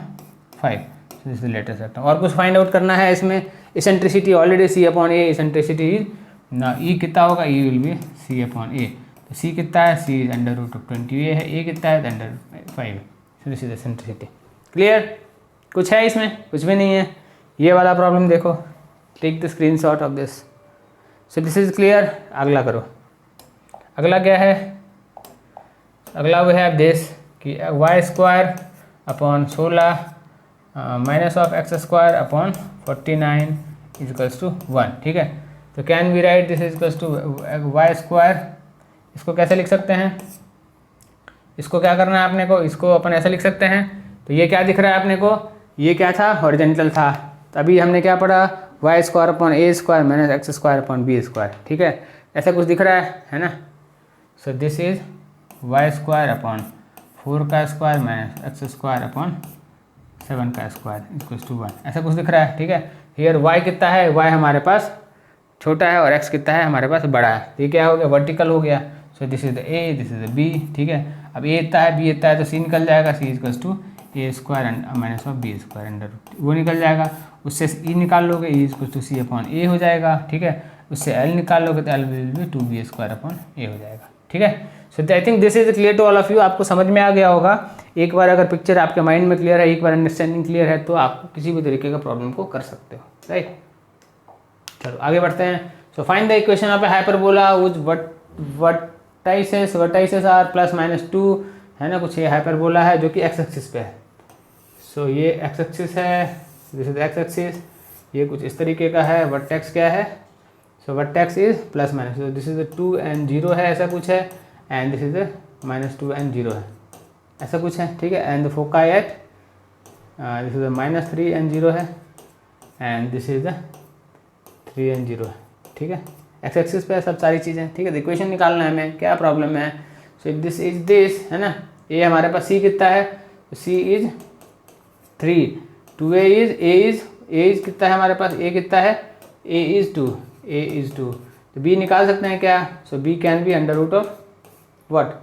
5, so this is latus rectum. और कुछ फाइंड आउट करना है इसमें, eccentricity already c upon a, eccentricity is ना, e कितना होगा, e will be c upon a, तो c कितना है, c is under root of 20a है, a कितना है, under 5, so this is eccentricity. Clear, कुछ है इसमें, कुछ भी नहीं है। ये वाला प्रॉब्लम देखो, take the screenshot of this, so this is clear. अगला करो, अगला क्या है, अगला वो है दिस कि y square upon 16 minus of x square upon 49 equals to 1, ठीक है। तो can we write this equals to y square, इसको कैसे लिख सकते हैं, इसको क्या करना है अपने को, इसको अपन ऐसे लिख सकते हैं। तो ये क्या दिख रहा है अपने को, ये क्या था, हॉरिजॉन्टल था, तो अभी हमने क्या पढ़ा, वाई स्क्वायर अपॉन ए square minus x square upon B square, ठीक है। ऐसा कुछ दिख रहा है ना। So this is y square upon 4 का square minus x square upon 7 का स्क्वायर इक्वल्स टू 1, ऐसा कुछ दिख रहा है, ठीक है। हियर वाई कितना है, वाई हमारे पास छोटा है और एक्स कितना है हमारे पास बड़ा है, तो ये क्या हो गया, वर्टिकल हो गया। So this is the a, this is the b, ठीक है। अब ए इतना है, बी इतना है, तो सी निकल जाएगा, c equals to A square minus of B square under, वो निकल जाएगा। उससे ई निकाल लोगे, e equals to c upon a हो जाएगा, ठीक है। उससे एल निकाल लोगे तो l will be 2b square upon a हो जाएगा, ठीक है। So I think this is clear to all of you, आपको समझ में आ गया होगा। एक बार अगर पिक्चर आपके माइंड में क्लियर है, एक बार अंडरस्टैंडिंग क्लियर है, तो आप किसी भी तरीके का प्रॉब्लम को कर सकते हो, राइट। चलो आगे बढ़ते हैं। So find the equation of a hyperbola which vertices are plus minus 2, है ना, कुछ ये हाइपरबोला है जो कि एक्स एक्सिस पे है। सो ये एक्स एक्सिस है, दिस इज एक्स एक्सिस, ये कुछ इस तरीके का है। वर्टेक्स क्या है, so vertex is plus minus, so this is 2 and 0 है, ऐसा कुछ है, एंड दिस इज -2 and 0 है, ऐसा कुछ है, ठीक है। And the foci at this is -3 and 0 है, एंड दिस इज 3 and 0 है, ठीक है। एक्स एक्सिस पे सब सारी चीज़ें, ठीक है। इक्वेशन निकालना है हमें, क्या प्रॉब्लम है। सो दिस इज दिस, है ना, ये हमारे पास सी कितना है, c is 3, 2a is a is कितना है हमारे पास, ए कितना है, ए इज 2, तो b निकाल सकते हैं क्या। So b can be under root of what,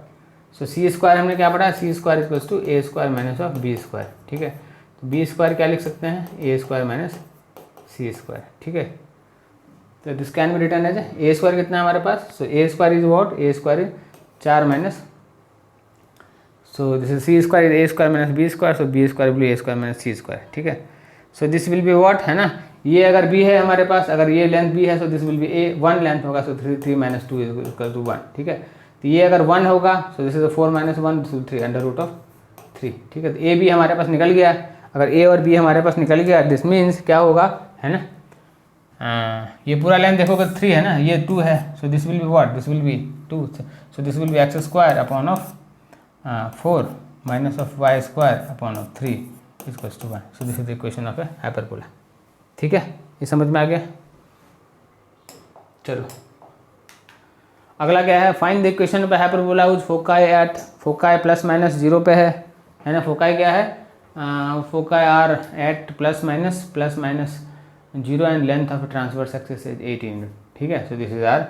so c square हमने क्या पढ़ा, c square equals to A square minus of B square, ठीक है। तो बी स्क्वायर क्या लिख सकते हैं, a square minus c square, ठीक है। तो this can be return as a square कितना है हमारे पास, so a square is what, A square is 4 minus, so this is C square is a square minus b square, so b square will be a square minus c square, ठीक है। So this will be what, है ना, ये अगर b है हमारे पास, अगर ये लेंथ b है, so this will be A 1 length होगा, सो 3 माइनस 2 इक्वल टू 1, ठीक है। तो ये अगर 1 होगा, so this is 4 minus 1, this will 3 under root of 3, ठीक है। तो ए बी हमारे पास निकल गया, अगर ए और बी हमारे पास निकल गया, दिस मीन्स क्या होगा, है ना, ये पूरा लेंथ देखोगे 3 है ना, ये 2 है, so this will be what, this will be 2, so this will be x square upon of 4 minus of Y square upon of 3 equals to 1, so this is the equation of a hyperbola, ठीक है। ये समझ में आ गया। चलो अगला क्या है, फाइंड द इक्वेशन पे hyperbola which foci plus minus 0 पे है ना। फोकाई क्या है, foci are at plus minus 0 and length of transverse axis is 18, ठीक है। So this is are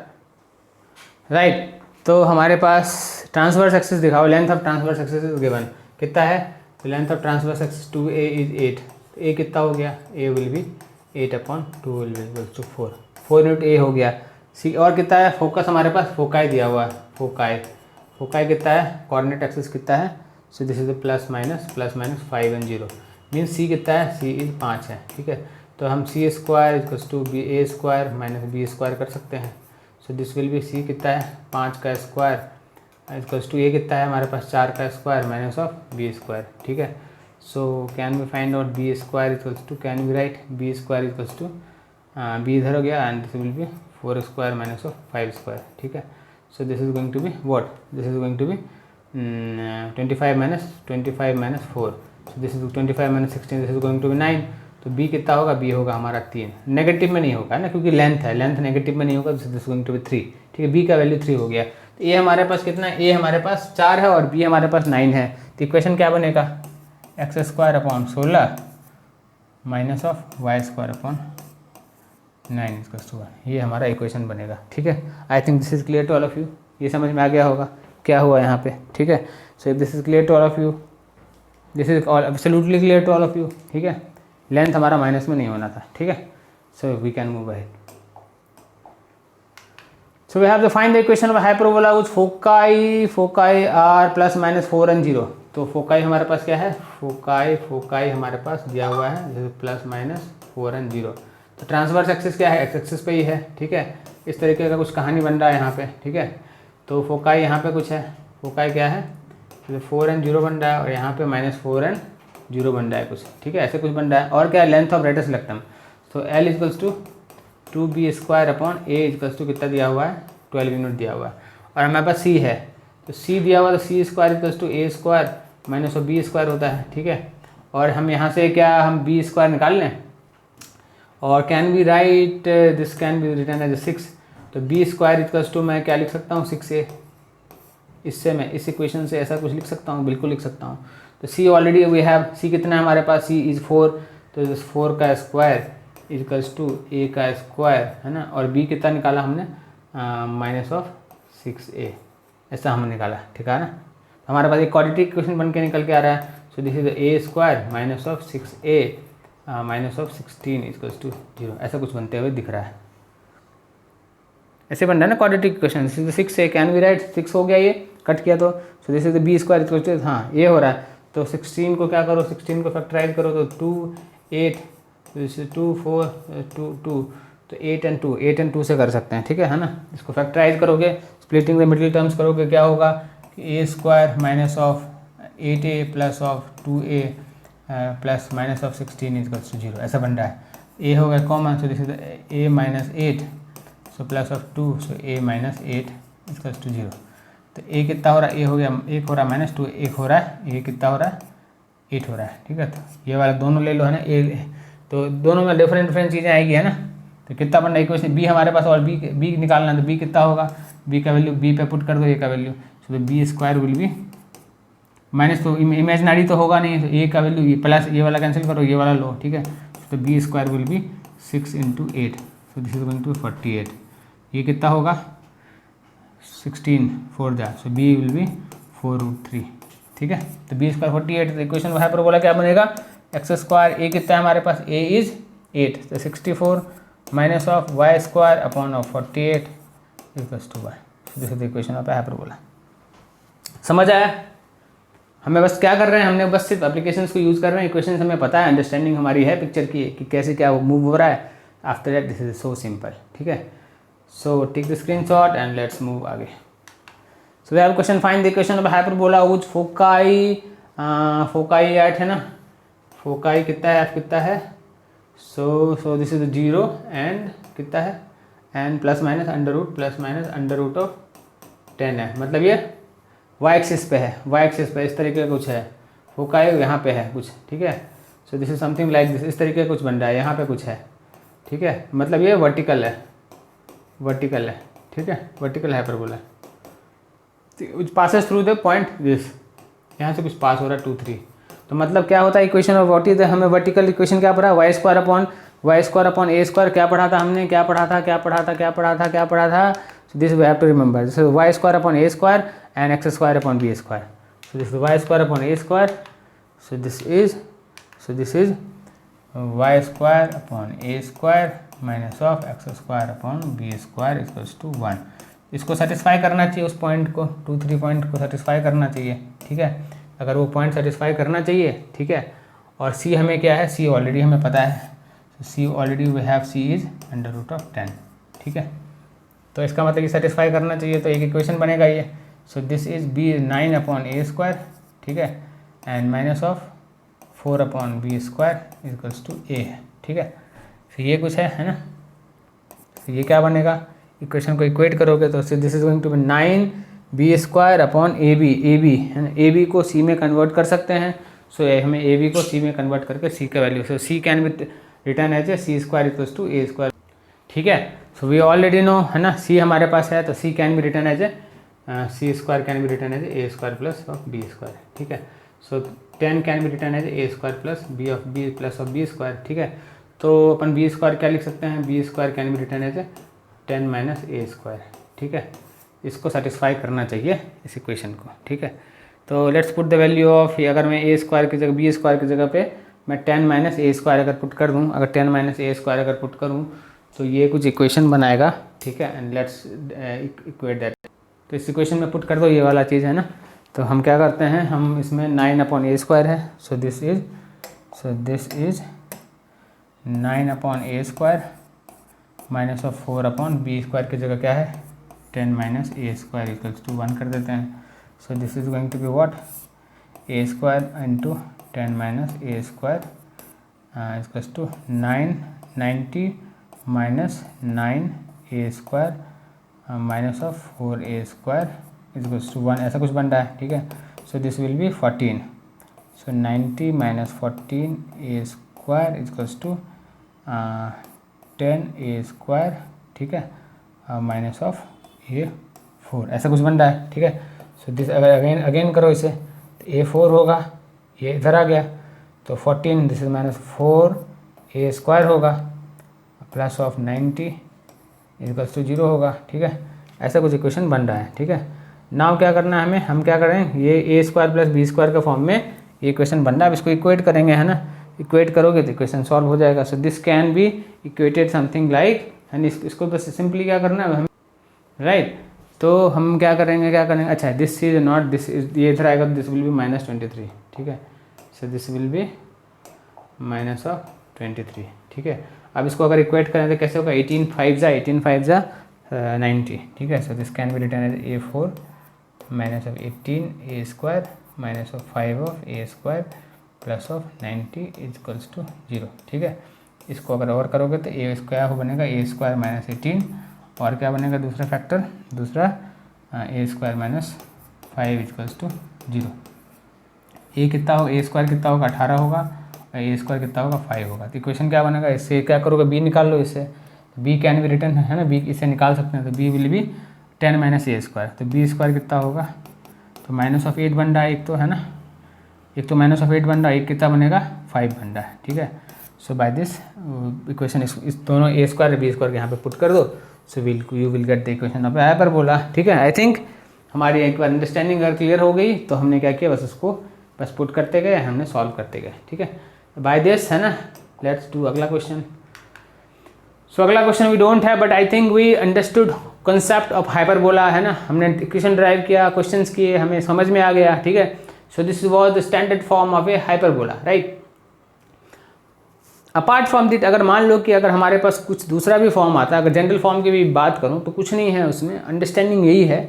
right. तो हमारे पास ट्रांसवर्स एक्सिस दिखाओ, length of transverse axis is given, कितना है, तो length of transverse axis 2a is 8, तो a कितना हो गया, a will B 8 upon 2 will be equals to 4 into a हो गया, सी और कितना है, फोकस हमारे पास फोकाई दिया हुआ है, फोकाई कितना है, कोऑर्डिनेट एक्सिस कितना है, so this is plus minus 5 and 0, means c कितना है, सी इज 5 है, ठीक है। तो हम c square equals to b a square minus b square कर सकते हैं। So this will be c कितना है 5 का स्क्वायर इक्वल्स टू ए कितना है हमारे पास 4 का square minus of B square, ठीक है। So can we find out B square equals to, can we write B square equals to, B इधर हो गया and this will be 4 square minus of 5 square, ठीक है। So this is going to be what, this is going to be 25 minus 4, so this is 25 minus 16, this is going to be 9। तो बी कितना होगा, बी होगा हमारा 3, नेगेटिव में नहीं होगा ना क्योंकि लेंथ है, लेंथ नेगेटिव में नहीं होगा, this is going to be 3, ठीक है। बी का वैल्यू 3 हो गया। तो ए हमारे पास कितना है, ए हमारे पास 4 है और बी हमारे पास 9 है। तो इक्वेशन क्या बनेगा, X square upon 16 minus of Y square upon 9 equals to 1, ये हमारा इक्वेशन बनेगा, ठीक है। I think this is clear to all of you, ये समझ में आ गया होगा क्या हुआ यहाँ पे, ठीक है। So this is clear to all of you, this is absolutely clear to all of you, ठीक है। लेंथ हमारा माइनस में नहीं होना था, ठीक है। So we can move ahead. So we have to find the equation of hyperbola whose foci are plus minus 4 and 0। तो फोकाई हमारे पास क्या है, फोकाई हमारे पास दिया हुआ है जैसे प्लस माइनस 4 एंड 0। तो ट्रांसवर्स एक्सिस क्या है, एक्स एक्सिस पे ही है, ठीक है। इस तरीके का कुछ कहानी बन रहा है यहाँ पे, ठीक है। तो फोकाई यहाँ पे कुछ है, फोकाई क्या है, तो 4 एंड 0 बन रहा है और यहाँ पे माइनस 4 एंड 0 बन रहा है कुछ, ठीक है, ऐसे कुछ बन रहा है। और क्या है, लेंथ ऑफ रेडियस लेक्टम, तो L equals to 2b square upon A equals to कितना दिया हुआ है, 12 यूनिट दिया हुआ है। और हमारे पास c है, तो c दिया हुआ, तो c square equals to A square minus of B square होता है, ठीक है। और हम यहाँ से क्या, हम बी स्क्वायर निकाल लें और can be write this can be return as 6। तो बी स्क्वायर इक्वल्स टू मैं क्या लिख सकता हूँ, 6a। इससे मैं इस इक्वेशन से ऐसा कुछ लिख सकता हूँ, बिल्कुल लिख सकता हूँ। तो c already we have, c कितना है हमारे पास, c इज़ 4, तो 4 का स्क्वायर इक्वल्स टू a का स्क्वायर, है ना। और b कितना निकाला हमने, माइनस ऑफ 6a, ऐसा हमने निकाला, ठीक है ना। हमारे पास एक क्वाड्रेटिक इक्वेशन बन के निकल के आ रहा है। So this is a square minus of 6a minus of 16 equals to 0, ऐसा कुछ बनते हुए दिख रहा है, ऐसे बन रहा है ना quadratic equation. This is 6a, can be write, 6 हो गया, ये कट किया तो so this is b square equals to, हाँ ये हो रहा है। तो 16 को क्या करो, 16 को फैक्टराइज करो तो 2 8, तो इसे 2 4 2 2, तो 8 एंड 2 से कर सकते हैं, ठीक है ना। इसको फैक्टराइज करोगे, स्प्लिटिंग द मिडिल टर्म्स करोगे, क्या होगा कि a square minus of 8a plus of 2a plus minus of 16 equals to 0, ऐसा बन रहा है। a हो गया common, so this is a minus 8, so plus of 2, so a minus 8 equals to 0। तो a कितना हो रहा है, a हो गया 1 हो रहा है माइनस 2, 1 हो रहा है, a कितना हो रहा है 8 हो रहा है, ठीक है। तो ये वाला दोनों ले लो, है ना, a, तो दोनों में डिफरेंट चीज़ें आएगी, है ना। तो कितना बन रहा है इक्वेशन, बी हमारे पास, और बी निकालना है, तो बी कितना होगा, बी का वैल्यू बी पे पुट कर दो, ए का वैल्यू, तो B square will be minus, तो इमेजनरी तो होगा नहीं, तो ए का वैल्यू ये प्लस, ये वाला कैंसिल करो, ये वाला लो, ठीक है। तो B square will be 6 × 8, so this is going to 48। ये कितना होगा 16 4 जा, सो बी विल बी 4√3, ठीक है। तो बी स्क्वायर 48, तो इक्वेशन वहाँ पर बोला क्या बनेगा, एक्स स्क्वायर, ए कितना है हमारे पास, ए इज 8, तो 64 minus of Y square upon of 48 equals to Y, this is the equation of hyperbola. समझ आया, हमें बस क्या कर रहे हैं, हमने बस सिर्फ एप्लीकेशंस को यूज़ कर रहे हैं, इक्वेशंस हमें पता है, अंडरस्टैंडिंग हमारी है पिक्चर की कि कैसे क्या मूव हो रहा है। After that this is so simple, ठीक है। So take the screenshot and let's move आगे। So we have question, find the equation of hyperbola which foci at, है ना, फोकाई कितना है, एफ कितना है, सो दिस इज 0 एंड कितना है, N plus minus under root of 10 है, मतलब ये वाई एक्सिस पे है, वाई एक्सिस पे इस तरीके का कुछ है, फोकाई यहाँ पे है कुछ, ठीक है। So this is something like this, इस तरीके का कुछ बन रहा है, यहाँ पे कुछ है, ठीक है, मतलब ये वर्टिकल है, ठीक है, वर्टिकल हाइपरबोला है, passes through the point this, यहाँ से कुछ पास हो रहा है 2 3, तो मतलब क्या होता है इक्वेशन ऑफ व्हाट इज, हमें वर्टिकल इक्वेशन क्या पढ़ा, वाई स्क्वायर अपॉन ए स्क्वायर, क्या पढ़ा था हमने, क्या पढ़ा था, so this we have to remember, this is y square upon a square and x square upon b square, so this is y square upon a square, so this is y square upon a square minus of x square upon B square equals to 1। इसको सेटिस्फाई करना चाहिए, उस पॉइंट को 2, 3 पॉइंट को सेटिस्फाई करना चाहिए, ठीक है। अगर वो पॉइंट सेटिस्फाई करना चाहिए, ठीक है। और सी हमें क्या है, सी ऑलरेडी हमें पता है, c already we have c is under root of 10, ठीक है। तो इसका मतलब कि सेटिस्फाई करना चाहिए, तो एक इक्वेशन बनेगा ये। So this is b 9 upon A square, ठीक है, and minus of 4 upon B square equals to a है, ठीक है। फिर ये कुछ है ना। तो ये क्या बनेगा, इक्वेशन को इक्वेट करोगे तो this is going to be 9 B square upon A B है ना। ए बी को सी में कन्वर्ट कर सकते हैं, सो हमें ए बी को सी में कन्वर्ट करके सी का value, so C can be return as A C square equals to A square, ठीक है। सो वी ऑलरेडी नो है ना, सी हमारे पास है, तो c can be return as A C square can be return as a square plus of B square, ठीक है। So 10 can be return as a square plus b of b plus of B square, ठीक है। तो अपन बी स्क्वायर क्या लिख सकते हैं, B square can be return as A 10 minus A square, ठीक है। इसको सेटिस्फाई करना चाहिए इस इक्वेशन को, ठीक है। तो let's put the value of, अगर मैं ए स्क्वायर की जगह बी स्क्वायर की जगह पे मैं 10 माइनस ए स्क्वायर अगर पुट कर दूँ, अगर 10 माइनस ए स्क्वायर अगर पुट करूँ तो ये कुछ इक्वेशन बनाएगा, ठीक है। And let's equate that. तो इस इक्वेशन में पुट कर दो ये वाला चीज़ है ना। तो हम क्या करते हैं, हम इसमें 9 अपॉन ए स्क्वायर है, so this is 9 upon A square minus of 4 upon B square की जगह क्या है 10 minus A square equals to 1 कर देते हैं। So this is going to be what, A square into 10 minus A square equals to 90 minus 9 A square minus of 4 A square equals to 1, ऐसा कुछ बन रहा है, ठीक है। सो दिस विल बी 14, सो 90 minus 14 A square equals to 10 A square, ठीक है, माइनस ऑफ ए 4, ऐसा कुछ बन रहा है, ठीक है। सो दिस अगर अगेन करो इसे, तो ए 4 होगा, ये इधर आ गया, तो 14 this is minus 4 A square होगा प्लस ऑफ 90 इक्वल्स टू 0 होगा, ठीक है। ऐसा कुछ इक्वेशन बन रहा है, ठीक है। नाउ क्या करना है हमें, हम क्या करें, ये ए स्क्वायर प्लस बी स्क्वायर के फॉर्म में ये इक्वेशन बन रहा है, अब इसको इक्वेट करेंगे है ना। इक्वेट करोगे तो इक्वेशन सॉल्व हो जाएगा। So this can be equated something like, and इसको बस सिंपली क्या करना है हमें, राइट। तो हम क्या करेंगे, अच्छा this is not, this is ये इधर आएगा, दिस विल बी माइनस 23, ठीक है। So this will be minus of 23, ठीक है। अब इसको अगर इक्वेट करें तो कैसे होगा, 18 5 जा 90, ठीक है। So this can be return as A 4 minus of 18 A square minus of 5 of A square plus of 90 equals to 0, ठीक है। इसको अगर और करोगे तो ए स्क्वायर बनेगा ए स्क्वायर माइनस 18, और क्या बनेगा दूसरा फैक्टर, दूसरा ए स्क्वायर माइनस 5 इक्वल्स टू 0। ए कितना होगा, ए स्क्वायर कितना होगा 18 होगा, ए स्क्वायर कितना होगा 5 होगा। तो इक्वेशन क्या बनेगा, इससे क्या करोगे बी निकाल लो, इससे बी कैन बी रिटर्न है ना, बी इसे निकाल सकते हैं, तो B will be 10 minus A square, तो बी स्क्वायर कितना होगा, तो माइनस ऑफ 8 बन रहा है एक तो है ना, एक तो माइनस ऑफ 8 बन रहा है, एक कितना बनेगा 5 बन रहा है, ठीक है। सो बाय दिस इक्वेशन इस दोनों ए स्क्वायर बी स्क्वायर के यहाँ पे पुट कर दो, so you will get the equation of hyperbola, ठीक है। आई थिंक हमारी एक बार अंडरस्टैंडिंग अगर क्लियर हो गई तो हमने क्या किया, बस उसको बस पुट करते गए, हमने सॉल्व करते गए, ठीक है। बाय दिस है ना, लेट्स डू अगला क्वेश्चन। सो अगला question we don't have, but I think we understood concept of hyperbola है ना, हमने इक्वेशन ड्राइव किया, क्वेश्चंस किए, हमें समझ में आ गया, ठीक है। So this was the standard form of a hyperbola, right. Apart from that, अगर मान लो कि अगर हमारे पास कुछ दूसरा भी फॉर्म आता है, अगर जनरल फॉर्म की भी बात करूं तो कुछ नहीं है उसमें, अंडरस्टैंडिंग यही है,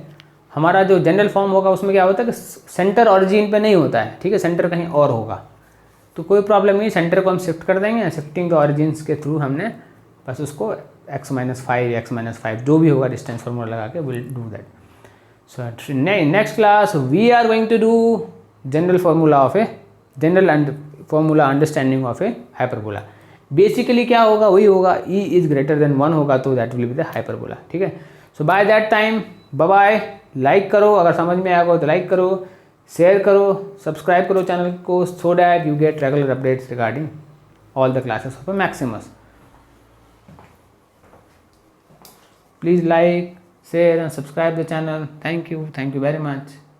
हमारा जो जनरल फॉर्म होगा उसमें क्या होता है कि सेंटर ऑरिजिन पे नहीं होता है, ठीक है, सेंटर कहीं और होगा, तो कोई प्रॉब्लम नहीं, सेंटर को हम शिफ्ट कर देंगे, शिफ्टिंग द ऑरिजिन्स के थ्रू हमने बस उसको x-5 जो भी होगा डिस्टेंस फार्मूला लगा के will do that. So next class we are going to do general formula of a formula understanding of a hyperbola. Basically क्या होगा, वही होगा, e इज ग्रेटर देन 1 होगा तो that will be the hyperbola, ठीक है। So by that time bye bye, like करो अगर समझ में आएगा तो लाइक करो, शेयर करो, सब्सक्राइब करो चैनल को, so that you get regular updates regarding all the classes of Maximus. Please like, share and subscribe the channel. Thank you very much.